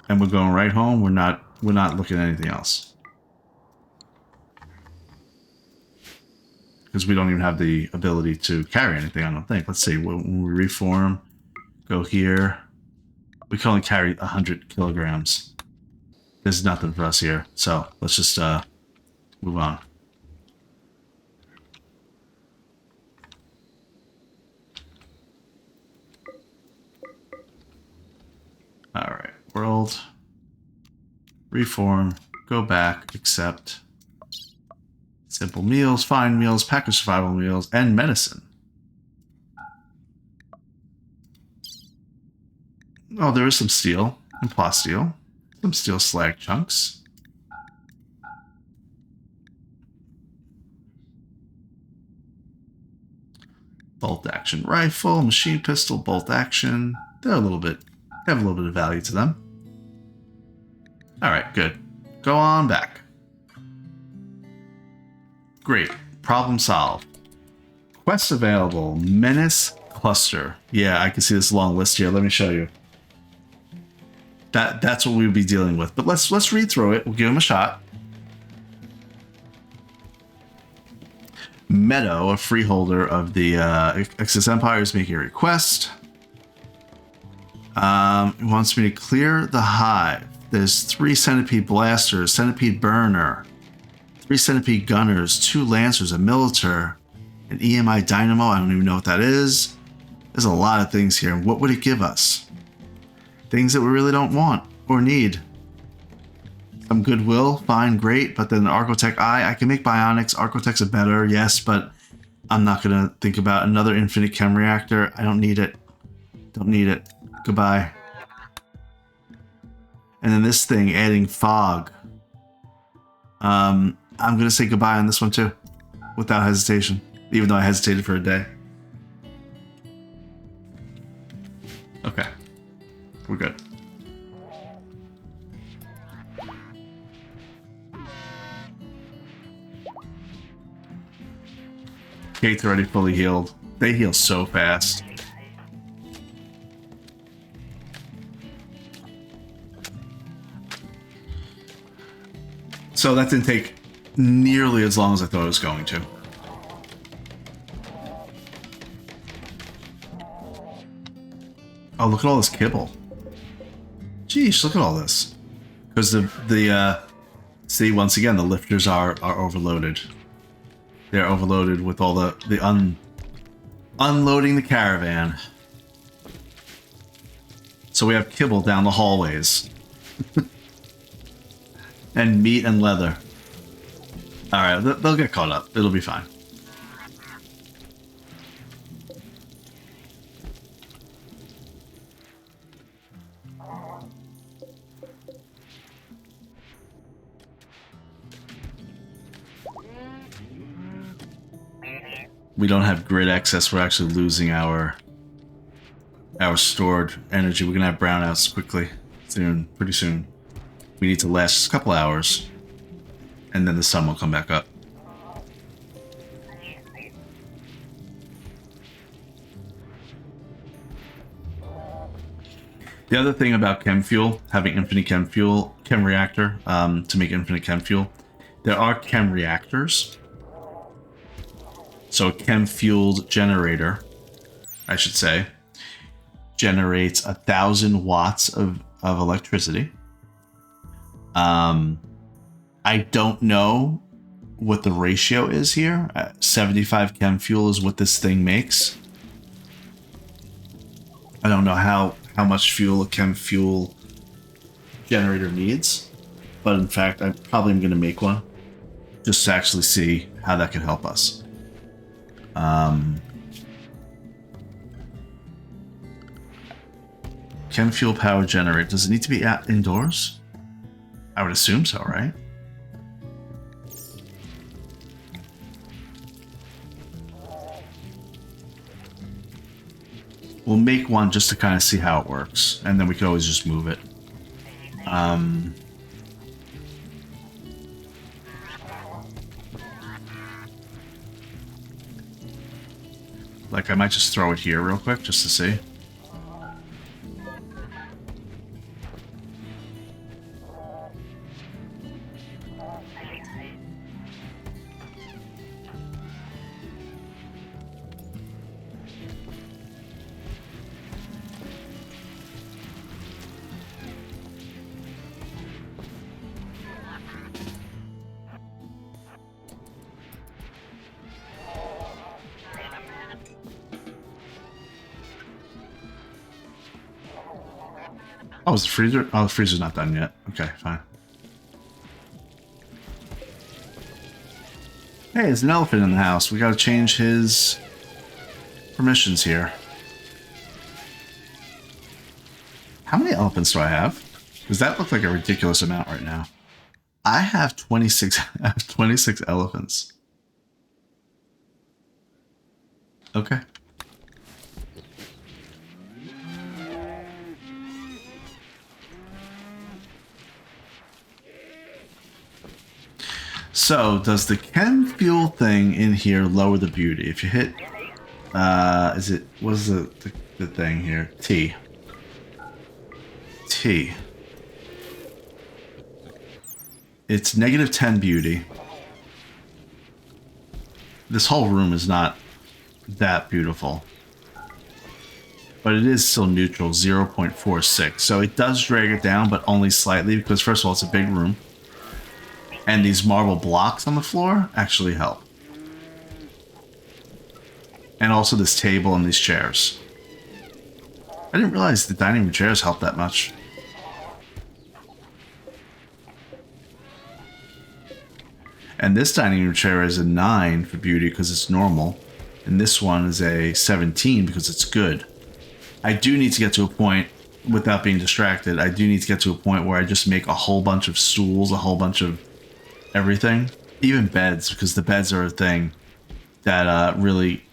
and we're going right home. We're not looking at anything else. Because we don't even have the ability to carry anything, I don't think. Let's see, when we reform, go here. We can only carry 100 kilograms. There's nothing for us here, so let's just move on. Alright, world. Reform, go back, accept. Simple meals, fine meals, package survival meals, and medicine. Oh, there is some steel and plasteel. Some steel slag chunks. Bolt action rifle, machine pistol, bolt action. They have a little bit of value to them. Alright, good. Go on back. Great. Problem solved. Quest available. Menace cluster. Yeah, I can see this long list here. Let me show you. That's what we would be dealing with. But let's read through it. We'll give him a shot. Meadow, a freeholder of the Exodus Empire, is making a request. He wants me to clear the hive. There's 3 centipede blasters, centipede burner, 3 centipede gunners, 2 lancers, a militar, an EMI dynamo. I don't even know what that is. There's a lot of things here. What would it give us? Things that we really don't want or need. Some goodwill, fine, great, but then Arcotech I can make bionics. Arcotech's are better, yes, but I'm not gonna think about another infinite chem reactor. I don't need it. Don't need it. Goodbye. And then this thing, adding fog. I'm gonna say goodbye on this one too, without hesitation, even though I hesitated for a day. Okay. We're good. Kate's already fully healed. They heal so fast. So that didn't take nearly as long as I thought it was going to. Oh, look at all this kibble. Geesh, look at all this. Because see, once again, the lifters are overloaded. They're overloaded with all the unloading the caravan. So we have kibble down the hallways. And meat and leather. Alright, they'll get caught up. It'll be fine. We don't have grid access. We're actually losing our our stored energy. We're gonna have brownouts quickly, soon, pretty soon. We need to last a couple hours, and then the sun will come back up. The other thing about chem fuel, having infinite chem reactor, to make infinite chem fuel, there are chem reactors. So a chem fueled generator, I should say, generates 1,000 watts of electricity. I don't know what the ratio is here. 75 chem fuel is what this thing makes. I don't know how much fuel a chem fuel generator needs, but in fact, I probably am going to make one just to actually see how that can help us. Chem fuel power generator. Does it need to be indoors? I would assume so, right? We'll make one just to kind of see how it works, and then we can always just move it. Like, I might just throw it here real quick just to see. Oh, is the freezer? Oh, the freezer's not done yet. Okay, fine. Hey, there's an elephant in the house. We gotta change his permissions here. How many elephants do I have? Because that looks like a ridiculous amount right now. I have 26. I have 26 elephants. Okay. So, does the chem fuel thing in here lower the beauty? If you hit, what is the thing here? T. It's negative 10 beauty. This whole room is not that beautiful. But it is still neutral, 0.46. So it does drag it down, but only slightly, because first of all, it's a big room. And these marble blocks on the floor actually help. And also this table and these chairs. I didn't realize the dining room chairs help that much. And this dining room chair is a 9 for beauty because it's normal. And this one is a 17 because it's good. I do need to get to a point, without being distracted, I do need to get to a point where I just make a whole bunch of stools, a whole bunch of everything. Even beds, because the beds are a thing that really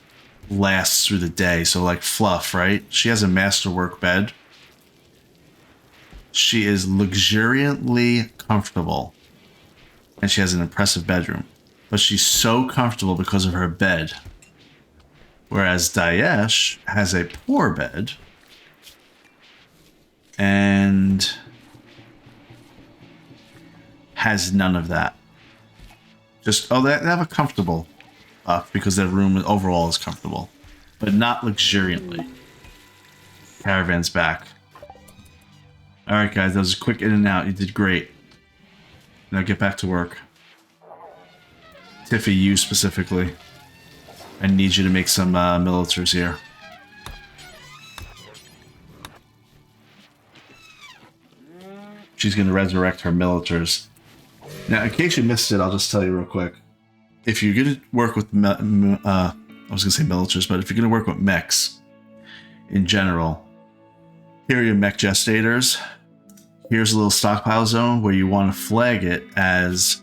lasts through the day. So like Fluff, right? She has a masterwork bed. She is luxuriantly comfortable. And she has an impressive bedroom. But she's so comfortable because of her bed. Whereas Daesh has a poor bed. And has none of that. Just, oh, they have a comfortable because their room overall is comfortable. But not luxuriantly. Caravan's back. Alright guys, that was a quick in and out. You did great. Now get back to work. Tiffy, you specifically. I need you to make some militars here. She's going to resurrect her militars. Now, in case you missed it, I'll just tell you real quick. If you're going to work with, I was going to say militars, but if you're going to work with mechs in general, here are your mech gestators. Here's a little stockpile zone where you want to flag it as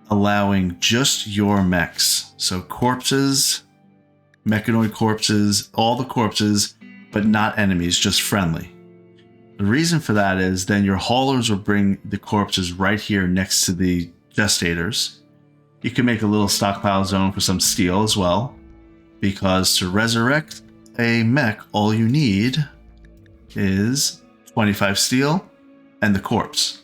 allowing just your mechs. So corpses, mechanoid corpses, all the corpses, but not enemies, just friendly. The reason for that is then your haulers will bring the corpses right here next to the gestators. You can make a little stockpile zone for some steel as well, because to resurrect a mech, all you need is 25 steel and the corpse.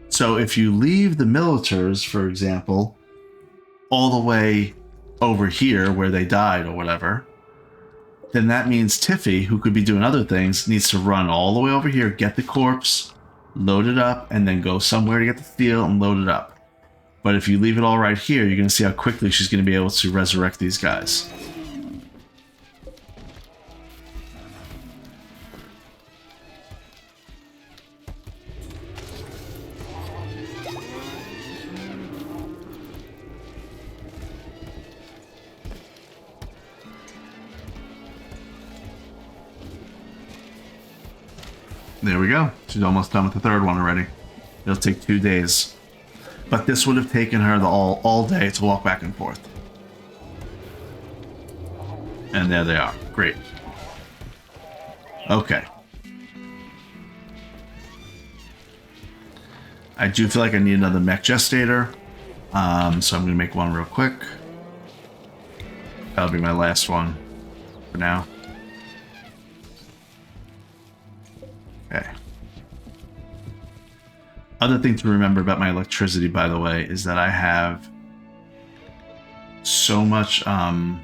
So if you leave the militars, for example, all the way over here where they died or whatever, then that means Tiffy, who could be doing other things, needs to run all the way over here, get the corpse, load it up, and then go somewhere to get the steel and load it up. But if you leave it all right here, you're going to see how quickly she's going to be able to resurrect these guys. There we go. She's almost done with the third one already. It'll take 2 days. But this would have taken her all day to walk back and forth. And there they are. Great. Okay. I do feel like I need another mech gestator. So I'm going to make one real quick. That'll be my last one for now. Okay. Other thing to remember about my electricity, by the way, is that I have so much, so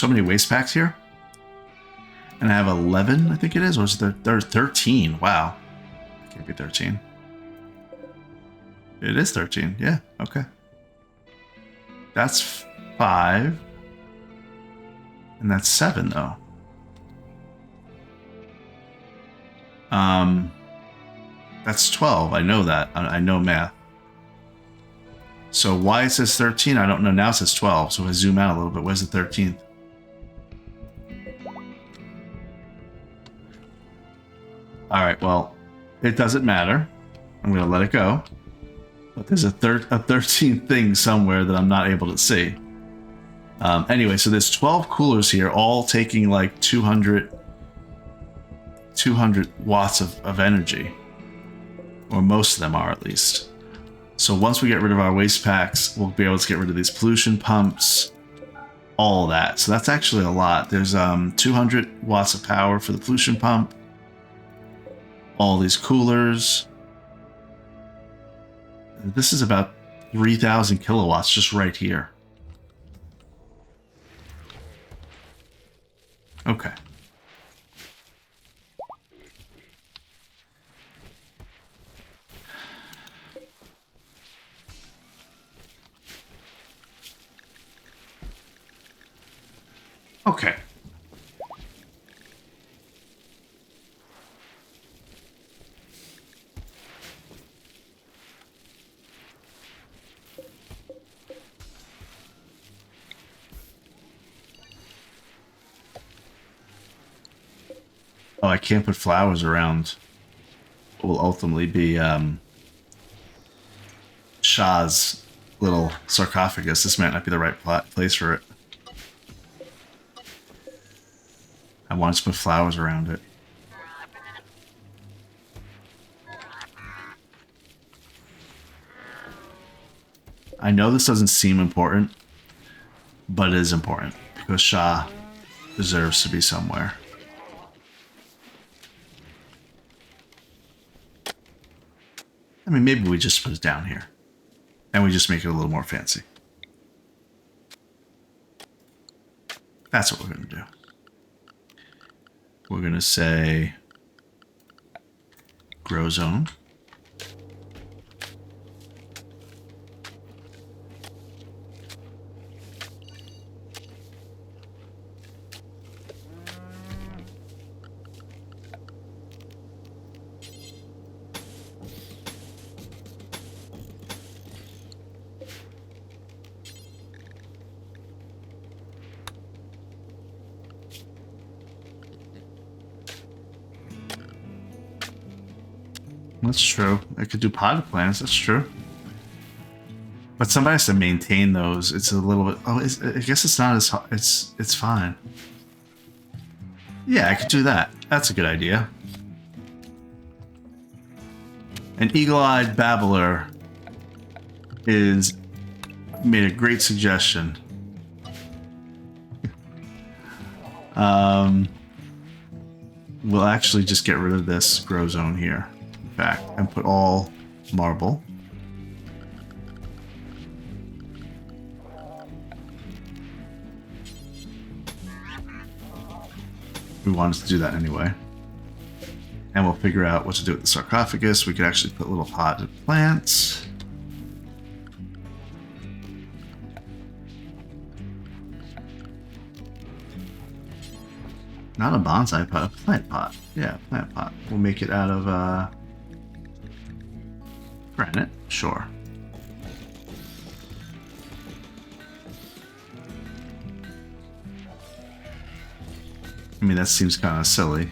many waste packs here. And I have 11, I think it is, or is it 13? Wow. It can't be 13. It is 13, yeah, okay. That's 5. And that's 7, though. That's 12. I know that. I know math. So why it says 13, I don't know. Now it says 12. So if I zoom out a little bit, where's the 13th? All right, well, it doesn't matter. I'm going to let it go. But there's a 13th thing somewhere that I'm not able to see. Anyway, so there's 12 coolers here, all taking like 200 watts of energy. Or most of them are, at least. So once we get rid of our waste packs, we'll be able to get rid of these pollution pumps, all that. So that's actually a lot. There's 200 watts of power for the pollution pump, all these coolers. This is about 3,000 kilowatts just right here. Okay. Okay. Oh, I can't put flowers around what will ultimately be Shah's little sarcophagus. This might not be the right place for it. I wanted to put flowers around it. I know this doesn't seem important, but it is important because Shah deserves to be somewhere. I mean, maybe we just put it down here and we just make it a little more fancy. That's what we're going to do. We're going to say grow zone. That's true. I could do potted plants. That's true. But somebody has to maintain those. It's a little bit. Oh, I guess it's not as hard. It's fine. Yeah, I could do that. That's a good idea. An eagle-eyed babbler is made a great suggestion. We'll actually just get rid of this grow zone here, in fact, and put all marble. We wanted to do that anyway. And we'll figure out what to do with the sarcophagus. We could actually put little potted plants. Not a bonsai pot, a plant pot. Yeah, plant pot. We'll make it out of granite. Sure. I mean, that seems kind of silly.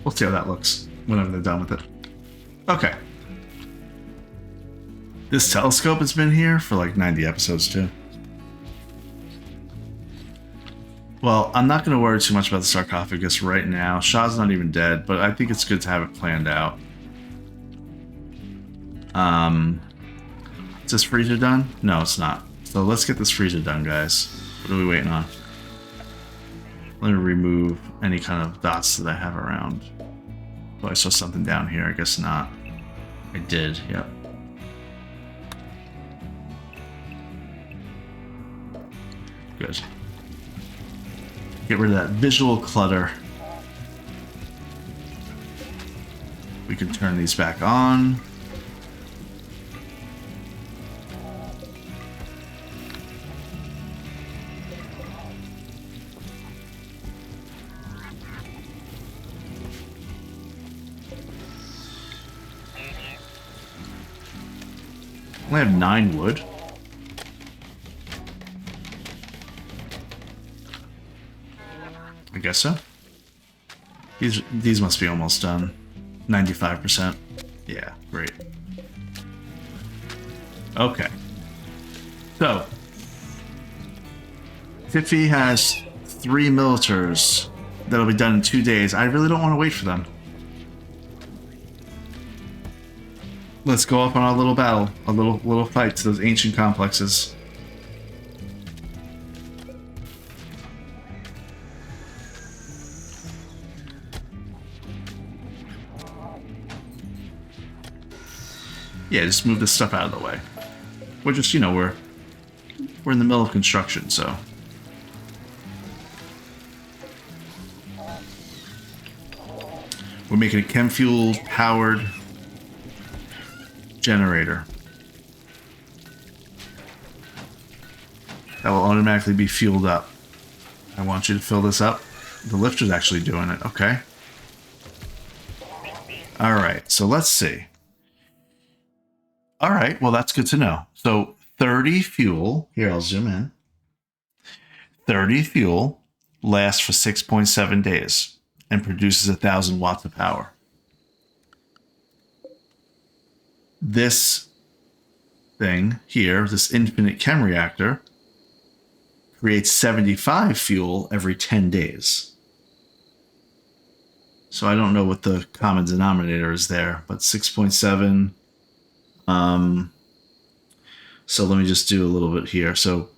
We'll see how that looks whenever they're done with it. Okay. This telescope has been here for like 90 episodes too. Well, I'm not going to worry too much about the sarcophagus right now. Shah's not even dead, but I think it's good to have it planned out. Is this freezer done? No, it's not. So let's get this freezer done, guys. What are we waiting on? Let me remove any kind of dots that I have around. Oh, I saw something down here. I guess not. I did, yep. Good. Get rid of that visual clutter. We can turn these back on. I have 9 wood. I guess so. These must be almost done. 95%. Yeah, great. Okay. So, Tiffy has 3 militars that'll be done in 2 days. I really don't want to wait for them. Let's go up on our little battle, a little fight to those ancient complexes. Yeah, just move this stuff out of the way. We're just, you know, we're in the middle of construction, so. We're making a chem fuel powered generator that will automatically be fueled up. I want you to fill this up. The lifter's actually doing it. Okay. All right. So let's see. All right. Well, that's good to know. So 30 fuel. Here, I'll zoom in. 30 fuel lasts for 6.7 days and produces 1,000 watts of power. This thing here, this infinite chem reactor, creates 75 fuel every 10 days. So I don't know what the common denominator is there, but 6.7. So let me just do a little bit here. So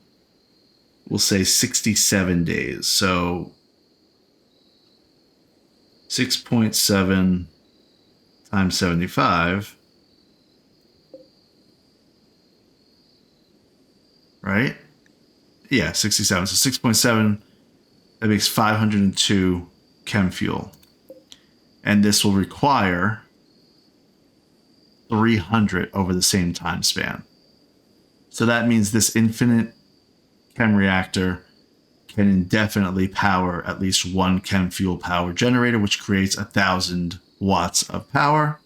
we'll say 67 days. So 6.7 times 75. Right? Yeah, 67. So 6.7, that makes 502 chem fuel. And this will require 300 over the same time span. So that means this infinite chem reactor can indefinitely power at least one chem fuel power generator, which creates 1,000 watts of power.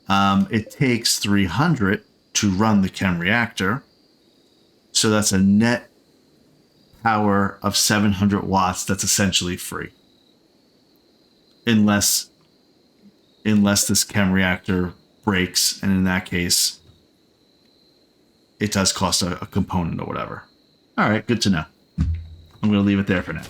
It takes 300 to run the chem reactor. So that's a net power of 700 watts that's essentially free. Unless this chem reactor breaks, and in that case, it does cost a component or whatever. All right, good to know. I'm going to leave it there for now.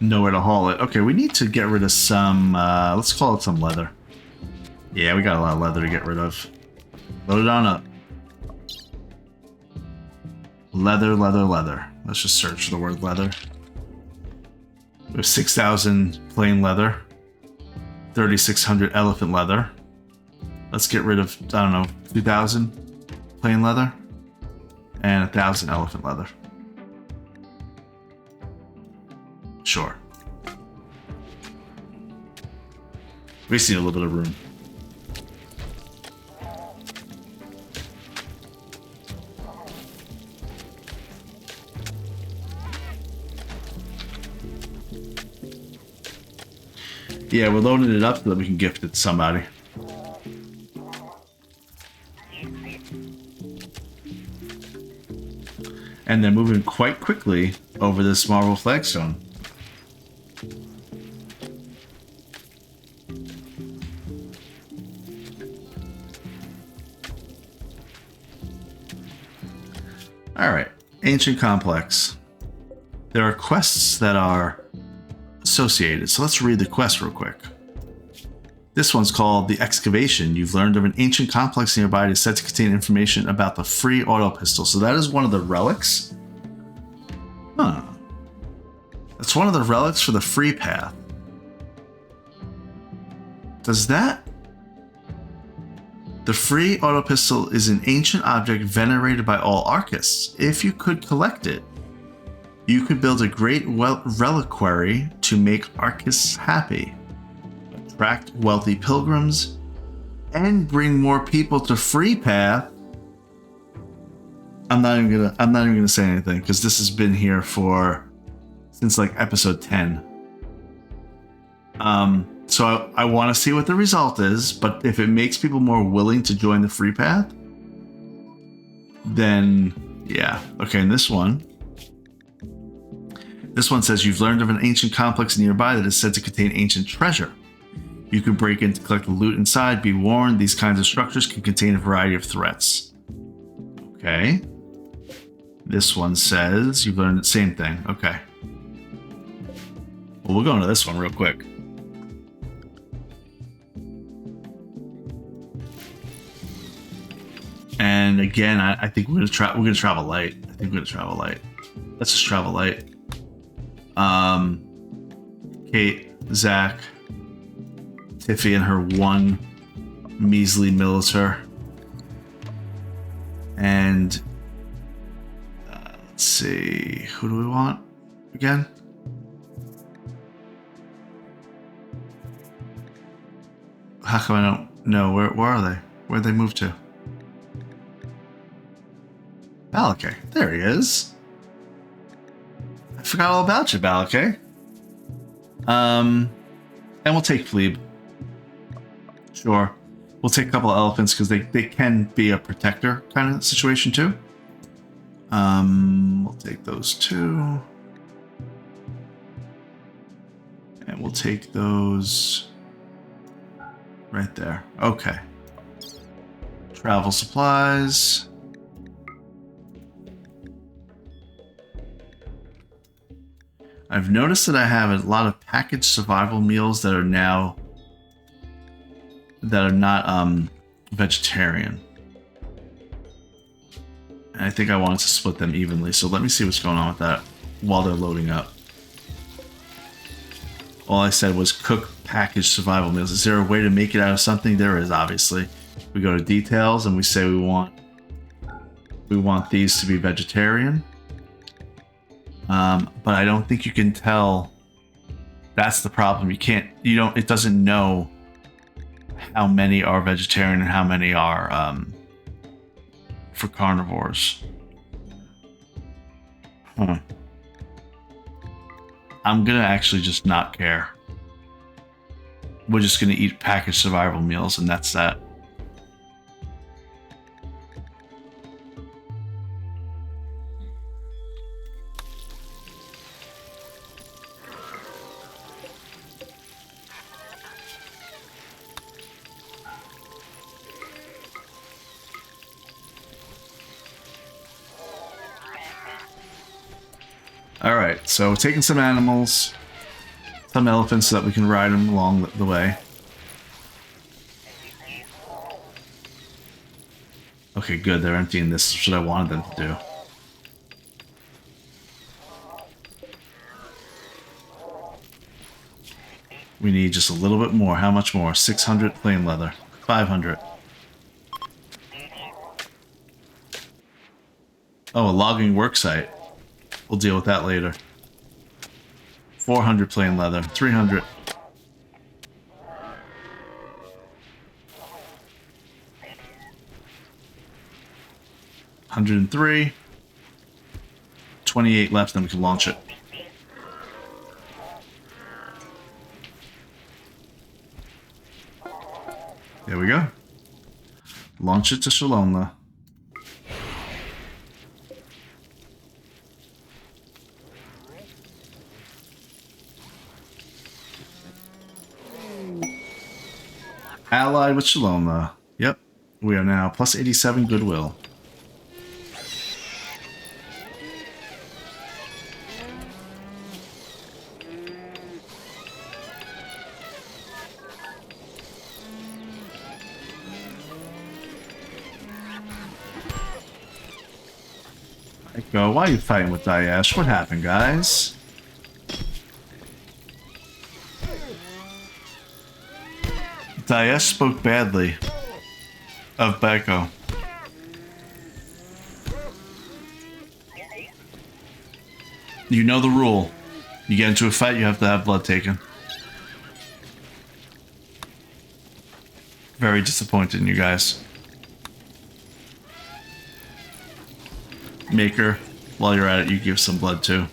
Nowhere to haul it. Okay, we need to get rid of some, let's call it some leather. Yeah, we got a lot of leather to get rid of. Load it on up. Leather, leather, leather. Let's just search for the word leather. We have 6,000 plain leather. 3,600 elephant leather. Let's get rid of, I don't know, 2,000 plain leather. And 1,000 elephant leather. Sure. We just need a little bit of room. Yeah, we're loading it up so that we can gift it to somebody. And they're moving quite quickly over this marble flagstone. Alright, Ancient Complex. There are quests that are associated, so let's read the quest real quick. This one's called The Excavation. You've learned of an ancient complex nearby that is said to contain information about the free auto pistol. So that is one of the relics? Huh. That's one of the relics for the free path. Does that... The free auto pistol is an ancient object venerated by all Archists. If you could collect it, you could build a great reliquary to make Archists happy, attract wealthy pilgrims, and bring more people to free path. I'm not even gonna say anything because this has been here since like episode 10. So I want to see what the result is, but if it makes people more willing to join the free path, then yeah. Okay, and this one says you've learned of an ancient complex nearby that is said to contain ancient treasure. You can break in to collect the loot inside. Be warned, these kinds of structures can contain a variety of threats. Okay. This one says you've learned the same thing. Okay. Well, we'll go into this one real quick. And again, I think we're gonna travel light. Let's just travel light. Kate, Zach, Tiffy, and her one measly militar. And let's see, who do we want again? How come I don't know? Where are they? Where'd they move to? Balakay. There he is. I forgot all about you, Balakay. And we'll take Fleeb. Sure. We'll take a couple of elephants because they can be a protector kind of situation too. We'll take those two. And we'll take those right there. Okay. Travel supplies. I've noticed that I have a lot of packaged survival meals that are not vegetarian. And I think I wanted to split them evenly. So let me see what's going on with that while they're loading up. All I said was cook packaged survival meals. Is there a way to make it out of something? There is, obviously. We go to details and we say we want these to be vegetarian. But I don't think you can tell. That's the problem. It doesn't know how many are vegetarian and how many are for carnivores. I'm gonna actually just not care. We're just gonna eat packaged survival meals, and that's that. Alright, so taking some animals, some elephants so that we can ride them along the way. Okay, good, they're emptying this. This is what I wanted them to do. We need just a little bit more. How much more? 600 plain leather. 500. Oh, a logging worksite. We'll deal with that later. 400 plain leather. 300. $103. 28 left, then we can launch it. There we go. Launch it to Shalomla. Allied with Shalomla. Yep. We are now plus 87 goodwill. Go. Why are you fighting with Daesh? What happened, guys? Daesh spoke badly of Beko. You know the rule. You get into a fight, you have to have blood taken. Very disappointed in you guys. Maker, while you're at it, you give some blood too.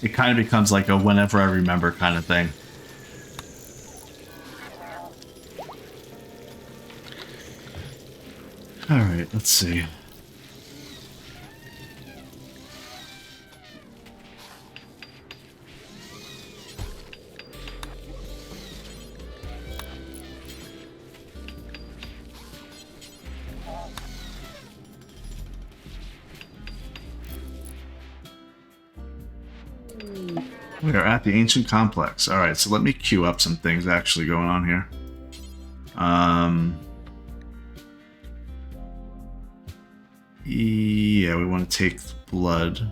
It kind of becomes like a whenever I remember kind of thing. Alright, let's see. We are at the ancient complex. All right, so let me queue up some things actually going on here. Yeah, we want to take blood.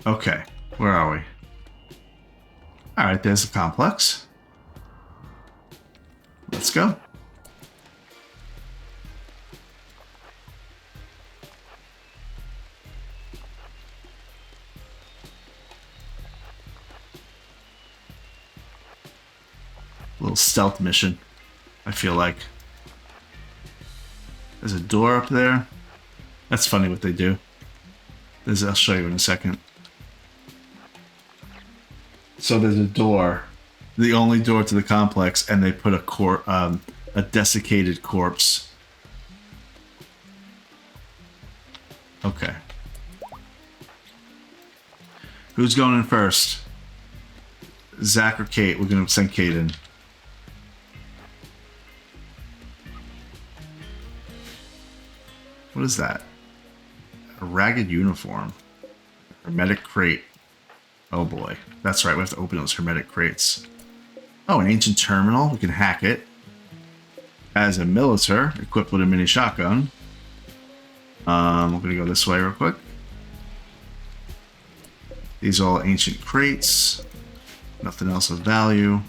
Okay, where are we? Alright, there's the complex. Let's go. Little stealth mission, I feel like. There's a door up there. That's funny what they do. I'll show you in a second. So there's a door, the only door to the complex, and they put a desiccated corpse. Okay. Who's going in first? Zach or Kate? We're gonna send Kate in. What is that? A ragged uniform. Hermetic crate. Oh boy. That's right, we have to open those hermetic crates. Oh, an ancient terminal. We can hack it. As a militaire, equipped with a mini shotgun. We're going to go this way real quick. These are all ancient crates. Nothing else of value.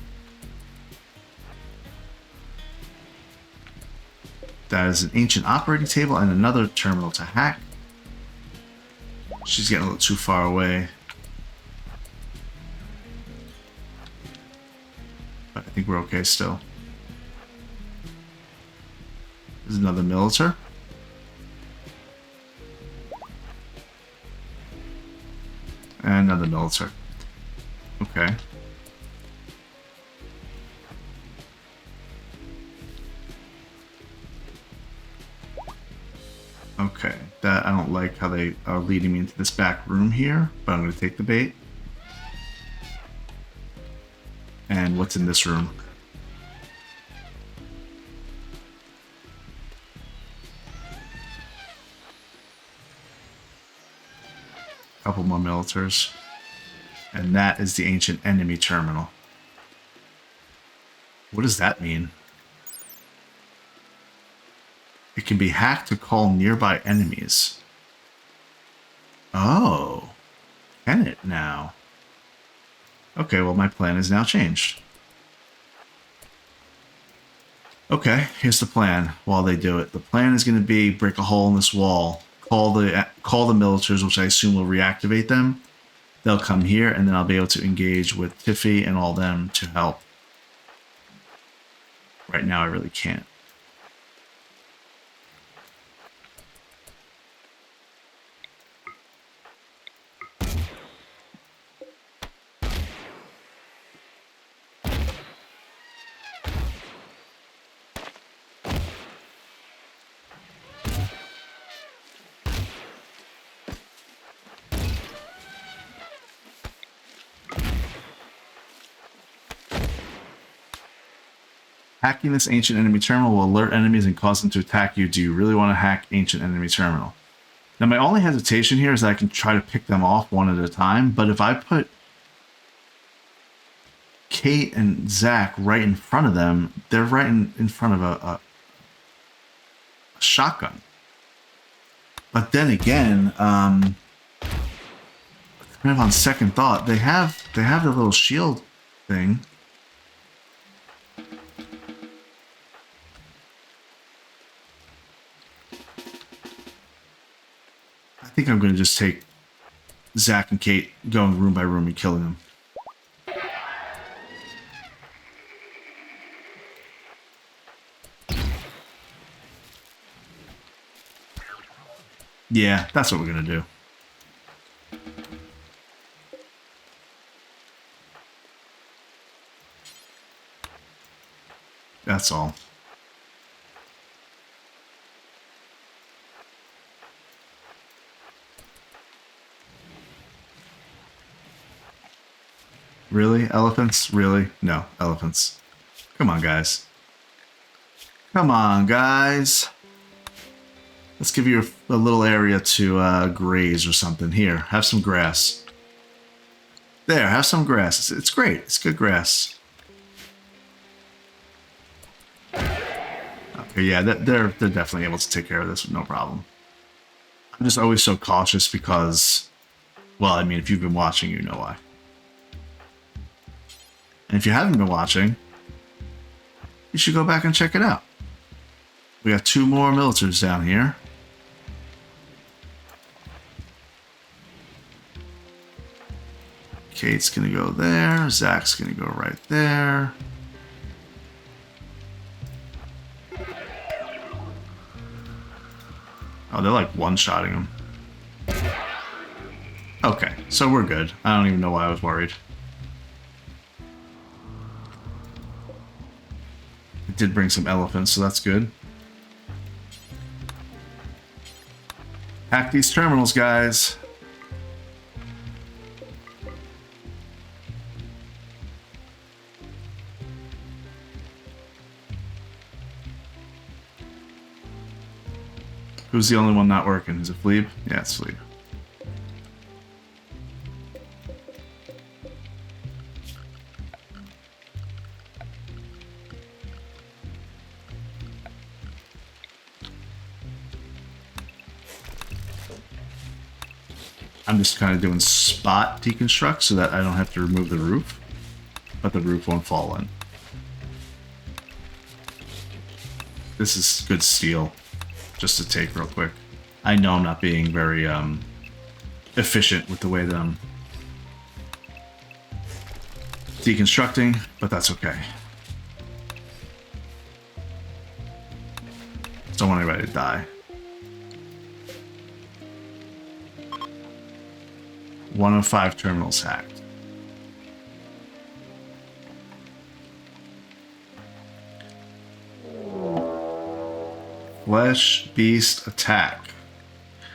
That is an ancient operating table and another terminal to hack. She's getting a little too far away. But I think we're okay still. There's another militaire. And another militaire. Okay. Okay, that I don't like how they are leading me into this back room here, but I'm going to take the bait. And what's in this room? Couple more militaries. And that is the ancient enemy terminal. What does that mean? It can be hacked to call nearby enemies. Oh, can it now? Okay, well my plan is now changed. Okay, here's the plan while they do it. The plan is going to be break a hole in this wall, call the militaries, which I assume will reactivate them. They'll come here, and then I'll be able to engage with Tiffy and all them to help. Right now, I really can't. Hacking this ancient enemy terminal will alert enemies and cause them to attack you. Do you really want to hack ancient enemy terminal? Now, my only hesitation here is that I can try to pick them off one at a time, but if I put Kate and Zach right in front of them, they're right in front of a shotgun. But then again, kind of on second thought, they have the little shield thing. I think I'm going to just take Zach and Kate going room by room and killing them. Yeah, that's what we're going to do. That's all. Really? Elephants? Really? No, elephants. Come on, guys. Come on, guys. Let's give you a little area to graze or something. Here, have some grass. There, have some grass. It's great. It's good grass. Okay, yeah, they're definitely able to take care of this with no problem. I'm just always so cautious because, well, I mean, if you've been watching, you know why. And if you haven't been watching, you should go back and check it out. We got 2 more militaries down here. Kate's gonna go there. Zach's gonna go right there. Oh, they're like one-shotting him. Okay, so we're good. I don't even know why I was worried. It did bring some elephants, so that's good. Hack these terminals, guys. Who's the only one not working? Is it Fleeb? Yeah, it's Fleeb. I'm just kind of doing spot deconstruct so that I don't have to remove the roof, but the roof won't fall in. This is good steel, just to take real quick. I know I'm not being very efficient with the way that I'm deconstructing, but that's okay. Don't want anybody to die. One of 5 terminals hacked. Flesh Beast attack.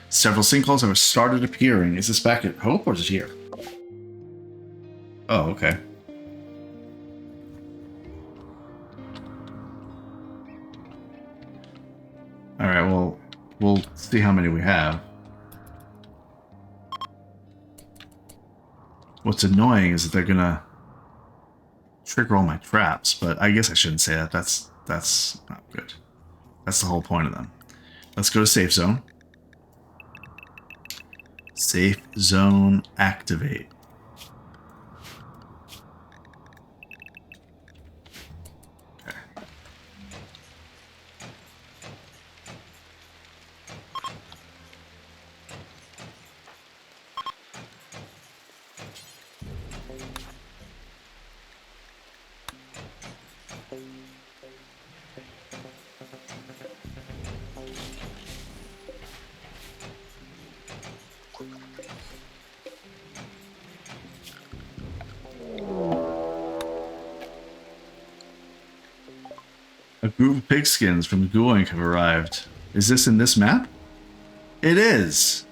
Several sinkholes have started appearing. Is this back at Hope or is it here? Oh, okay. Alright, well, we'll see how many we have. What's annoying is that they're gonna trigger all my traps, but I guess I shouldn't say that. That's not good. That's the whole point of them. Let's go to safe zone. Safe zone activate. Okay. A group of pigskins from Gooink have arrived. Is this in this map? It is.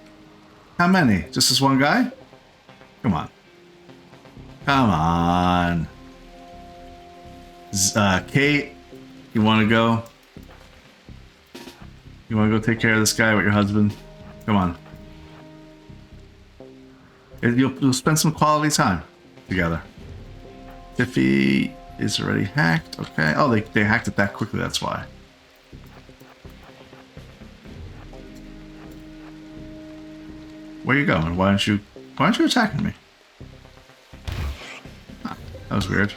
How many? Just this one guy? Come on. Come on. Kate, you want to go? You want to go take care of this guy with your husband? Come on. You'll spend some quality time together. Tiffy is already hacked. Okay. Oh, they hacked it that quickly. That's why. Where are you going? Why aren't you attacking me? Huh, that was weird.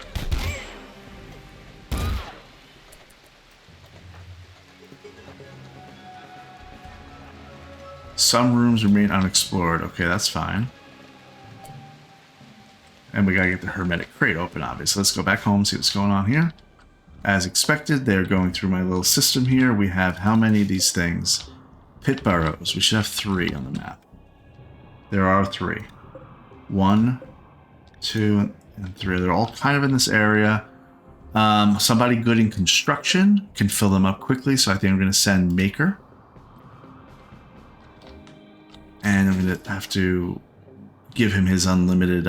Some rooms remain unexplored. Okay, that's fine. And we gotta get the hermetic crate open, obviously. Let's go back home, see what's going on here. As expected, they're going through my little system here. We have how many of these things? Pit burrows. We should have 3 on the map. There are 3. 1, 2, and 3. They're all kind of in this area. Somebody good in construction can fill them up quickly, so I think I'm going to send Maker. And I'm going to have to give him his unlimited,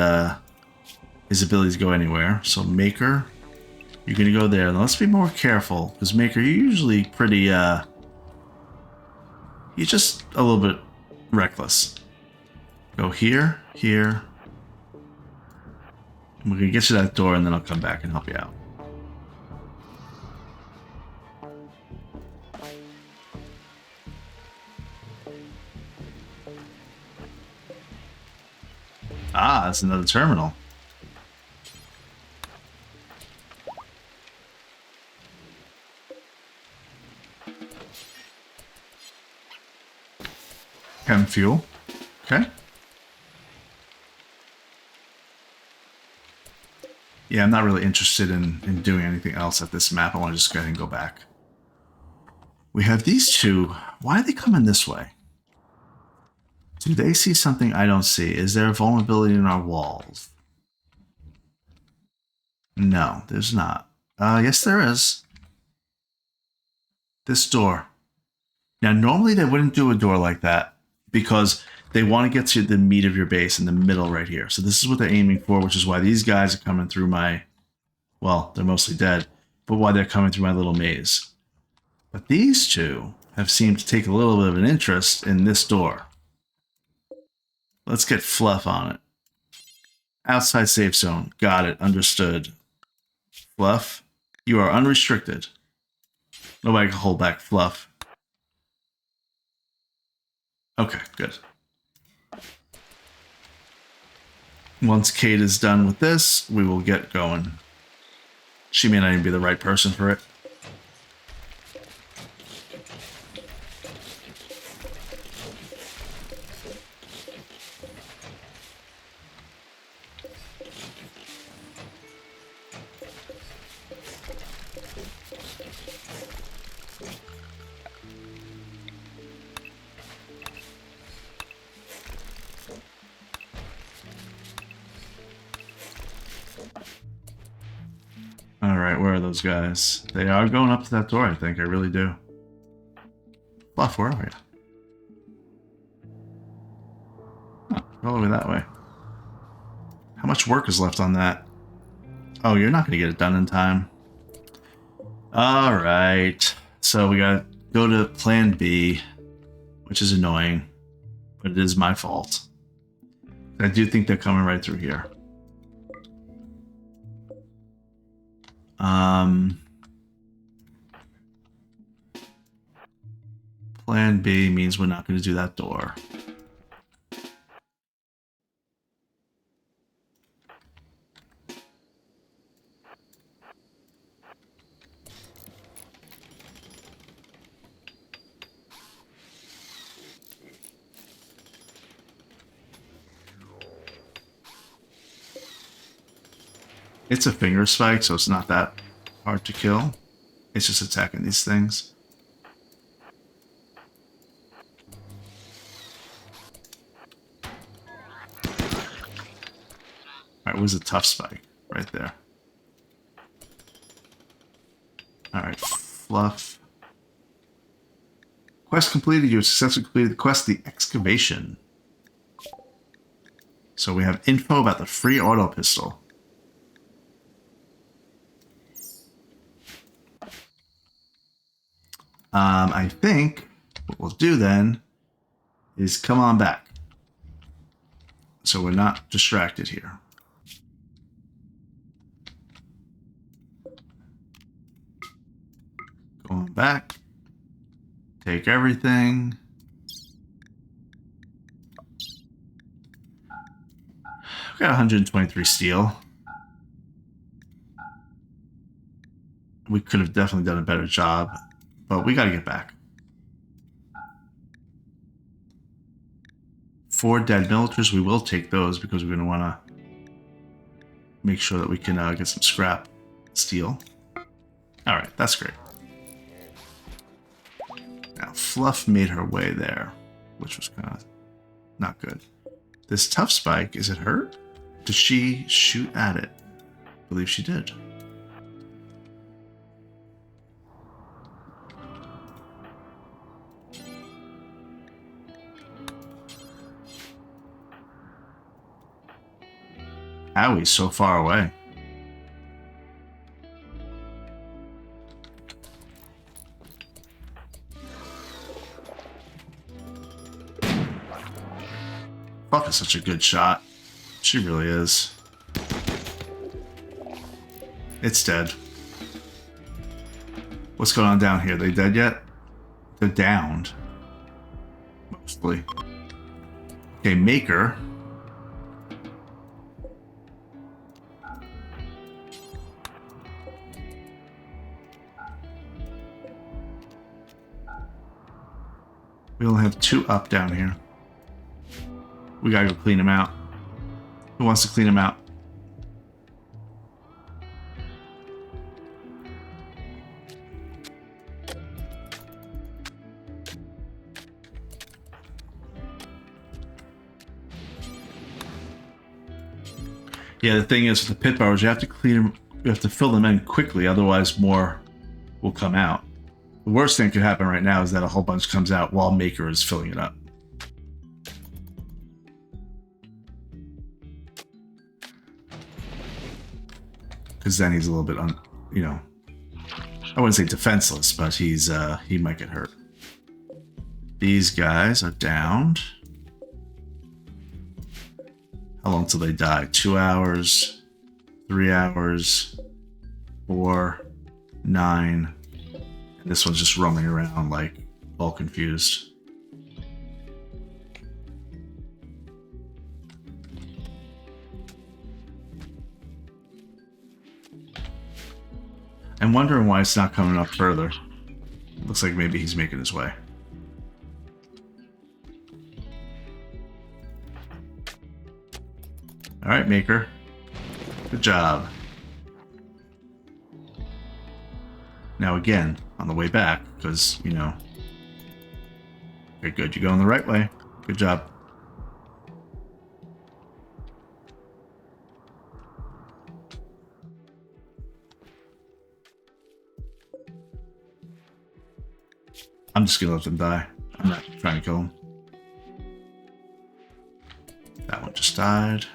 his ability to go anywhere. So Maker, you're going to go there. Now let's be more careful, because Maker, you're usually pretty, you're just a little bit reckless. Go here, here. And we're going to get you that door, and then I'll come back and help you out. Ah, that's another terminal. Chem fuel. Okay. Yeah, I'm not really interested in doing anything else at this map. I want to just go ahead and go back. We have these 2. Why are they coming this way? Do they see something I don't see? Is there a vulnerability in our walls? No, there's not. Yes, there is. This door. Now, normally they wouldn't do a door like that because they want to get to the meat of your base in the middle right here. So this is what they're aiming for, which is why these guys are coming through my... Well, they're mostly dead, but why they're coming through my little maze. But these 2 have seemed to take a little bit of an interest in this door. Let's get Fluff on it. Outside safe zone. Got it. Understood. Fluff, you are unrestricted. Nobody can hold back Fluff. Okay, good. Once Kate is done with this, we will get going. She may not even be the right person for it. Alright, where are those guys? They are going up to that door, I think. I really do. Fluff, where are we? Oh, all the way that way. How much work is left on that? Oh, you're not going to get it done in time. Alright. So we got to go to plan B, which is annoying. But it is my fault. I do think they're coming right through here. Plan B means we're not going to do that door. It's a finger spike, so it's not that hard to kill. It's just attacking these things. Alright, where's the tough spike? Right there. Alright, Fluff. Quest completed. You have successfully completed the quest, The Excavation. So we have info about the free auto pistol. I think what we'll do then is come on back. So we're not distracted here. Going back. Take everything. We got 123 steel. We could have definitely done a better job. But we got to get back. 4 dead militars. We will take those because we're going to want to make sure that we can get some scrap steel. All right, that's great. Now, Fluff made her way there, which was kind of not good. This tough spike, is it her? Did she shoot at it? I believe she did. Howie's so far away. Fuck is such a good shot. She really is. It's dead. What's going on down here? They dead yet? They're downed. Mostly. Okay, Maker. We only have 2 up down here. We gotta go clean them out. Who wants to clean them out? Yeah, the thing is with the pit bars, you have to clean them. You have to fill them in quickly, otherwise more will come out. The worst thing that could happen right now is that a whole bunch comes out while Maker is filling it up. Because then he's a little bit, you know, I wouldn't say defenseless, but he's he might get hurt. These guys are downed. How long till they die? 2 hours, 3 hours, 4, 9. And this one's just roaming around like all confused. I'm wondering why it's not coming up further. Looks like maybe he's making his way. Alright, Maker. Good job. Now again, on the way back, because, you know... Okay, good. You're going the right way. Good job. I'm just gonna let them die. I'm not trying to kill them. That one just died.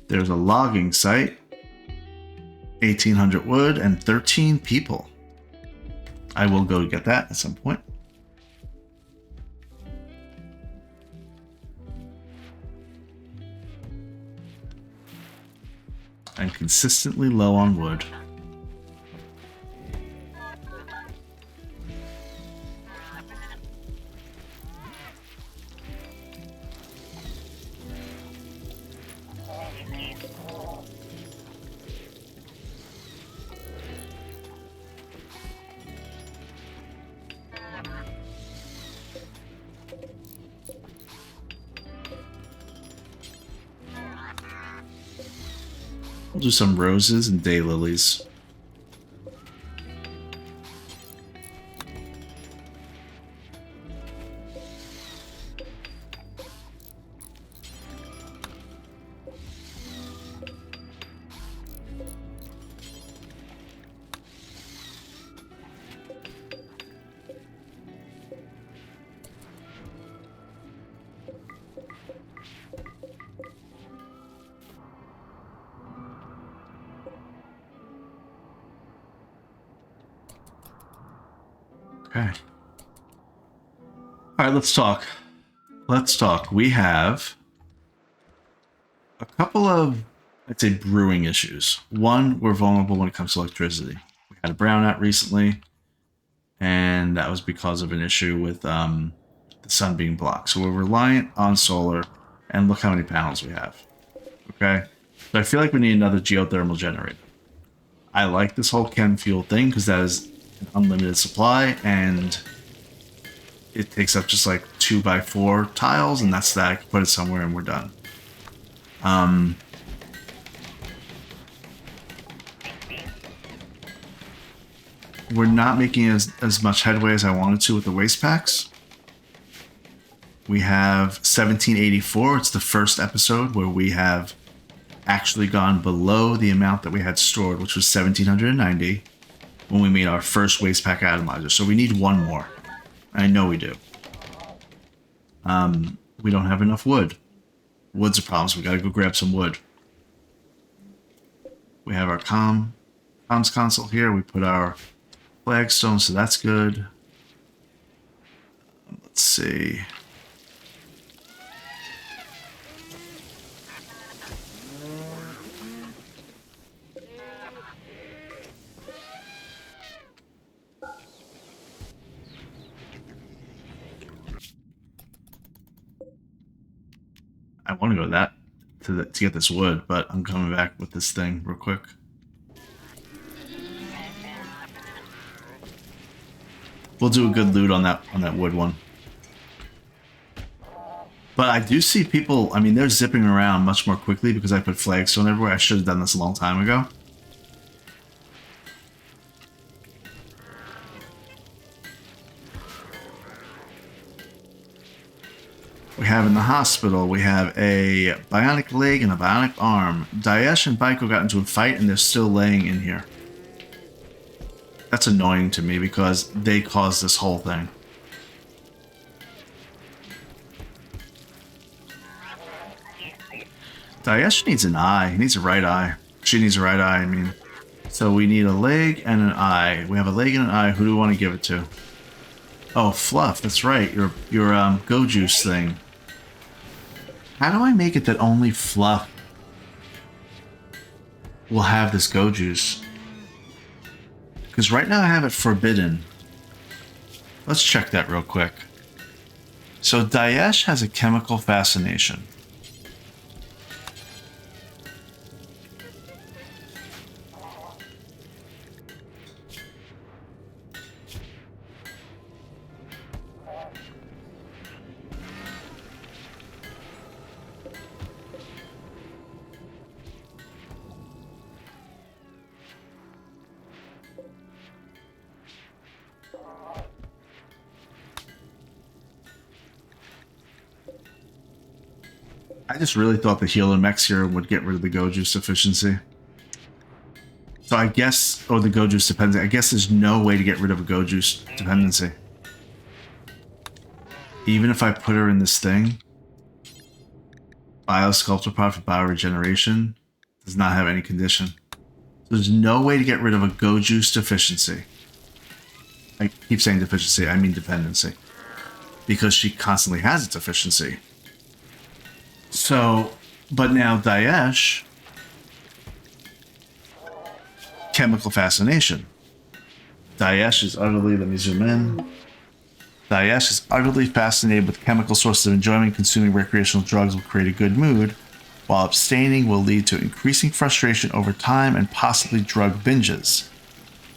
There's a logging site. 1,800 wood and 13 people. I will go get that at some point. I'm consistently low on wood. We'll do some roses and daylilies. Okay. All right, let's talk. Let's talk. We have a couple of, I'd say, brewing issues. One, we're vulnerable when it comes to electricity. We had a brownout recently, and that was because of an issue with the sun being blocked. So we're reliant on solar, and look how many panels we have. Okay? So I feel like we need another geothermal generator. I like this whole chem fuel thing because that is an unlimited supply, and it takes up just like 2x4 tiles, and that's that. I can put it somewhere and we're done. We're not making as much headway as I wanted to with the waste packs. We have 1784. It's the first episode where we have actually gone below the amount that we had stored, which was 1790. When we made our first waste pack atomizer. So we need one more. I know we do. We don't have enough wood. Wood's a problem, so we gotta go grab some wood. We have our comms console here. We put our flagstone, so that's good. Let's see. I want to go to get this wood, but I'm coming back with this thing real quick. We'll do a good loot on that wood one. But I do see people, I mean, they're zipping around much more quickly because I put flagstone everywhere. I should have done this a long time ago. We have in the hospital, we have a bionic leg and a bionic arm. Daesh and Baiko got into a fight and they're still laying in here. That's annoying to me because they caused this whole thing. Daesh needs an eye. He needs a right eye. She needs a right eye, I mean. So we need a leg and an eye. We have a leg and an eye. Who do we want to give it to? Oh, Fluff. That's right. Your Go Juice thing. How do I make it that only Fluff will have this Go Juice? Because right now I have it forbidden. Let's check that real quick. So Daesh has a chemical fascination. I just really thought the Healer Mexia would get rid of the Go Juice deficiency. So I guess, or the Go Juice dependency. I guess there's no way to get rid of a Go Juice dependency. Even if I put her in this thing, Biosculptor Pod for Bioregeneration does not have any condition. There's no way to get rid of a Go Juice deficiency. I keep saying deficiency, I mean dependency. Because she constantly has a deficiency. So, but now Daesh, chemical fascination. Daesh is utterly, let me zoom in. Daesh is utterly fascinated with chemical sources of enjoyment. Consuming recreational drugs will create a good mood, while abstaining will lead to increasing frustration over time and possibly drug binges.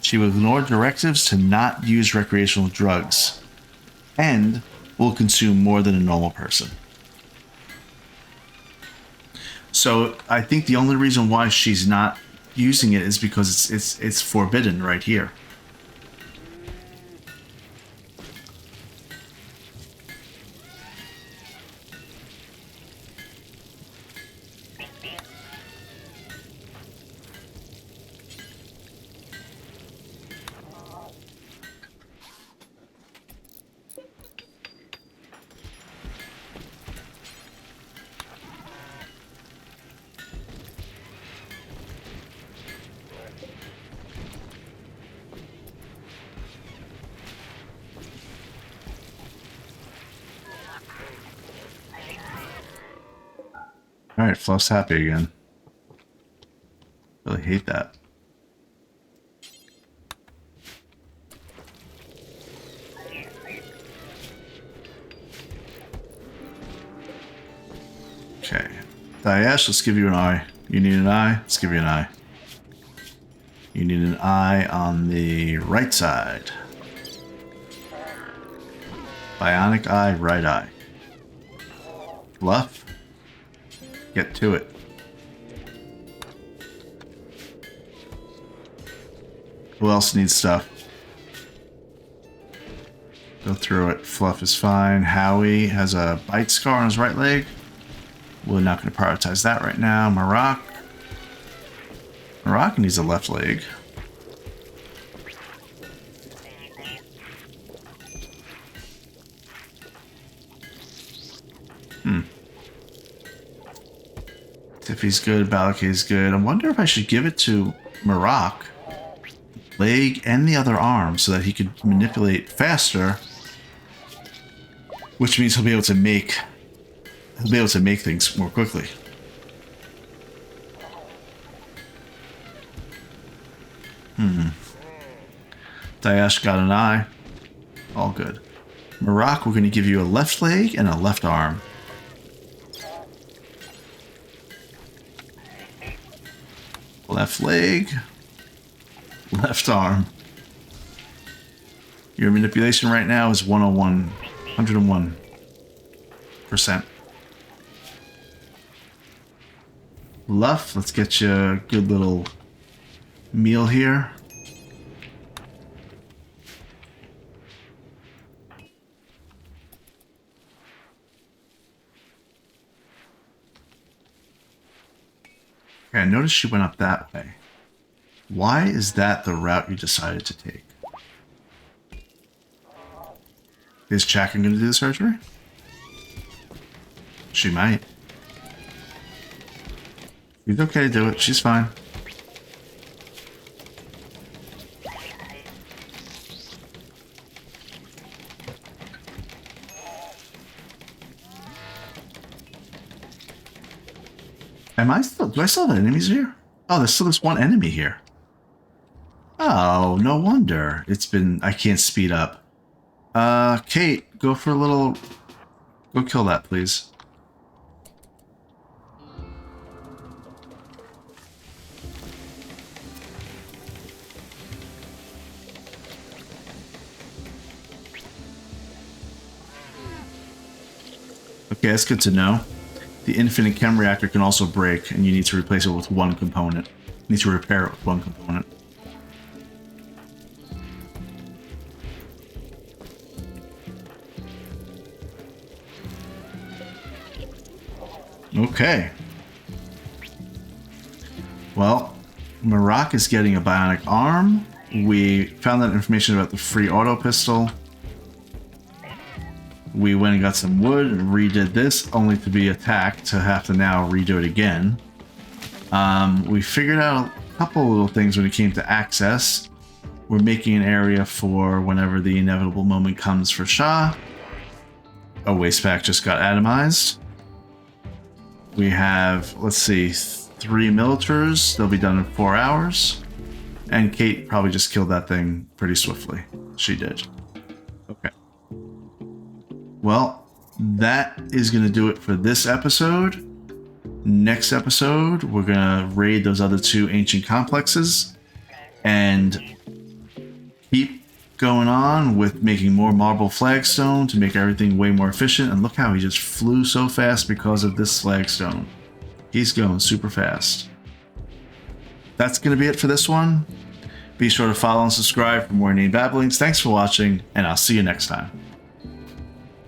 She will ignore directives to not use recreational drugs, and will consume more than a normal person. So I think the only reason why she's not using it is because it's forbidden right here. Alright, Fluff's happy again. Really hate that. Okay. Daesh, let's give you an eye. You need an eye? Let's give you an eye. You need an eye on the right side. Bionic eye, right eye. Fluff. Get to it. Who else needs stuff? Go through it. Fluff is fine. Howie has a bite scar on his right leg. We're not going to prioritize that right now. Marak needs a left leg. Tiffy's good, Balakay's good. I wonder if I should give it to Marak, leg and the other arm, so that he could manipulate faster, which means he'll be able to make things more quickly. Daesh got an eye. All good. Marak, we're going to give you a left leg and a left arm. Left leg, left arm. Your manipulation right now is 101%. Luff, let's get you a good little meal here. Okay, I noticed she went up that way. Why is that the route you decided to take? Is Chacken going to do the surgery? She might. She's okay to do it. She's fine. Do I still have enemies here? Oh, there's still this one enemy here. Oh, no wonder. I can't speed up. Kate, go kill that, please. Okay, that's good to know. The infinite chem reactor can also break, and you need to replace it with one component. You need to repair it with one component. Okay. Well, Marak is getting a bionic arm. We found that information about the free auto pistol. We went and got some wood and redid this, only to be attacked, to have to now redo it again. We figured out a couple little things when it came to access. We're making an area for whenever the inevitable moment comes for Shah. A waste pack just got atomized. We have, let's see, 3 militars. They'll be done in 4 hours. And Kate probably just killed that thing pretty swiftly. She did. Okay. Well, that is going to do it for this episode. Next episode, we're going to raid those other 2 ancient complexes and keep going on with making more marble flagstone to make everything way more efficient. And look how he just flew so fast because of this flagstone. He's going super fast. That's going to be it for this one. Be sure to follow and subscribe for more inane babblings. Thanks for watching, and I'll see you next time.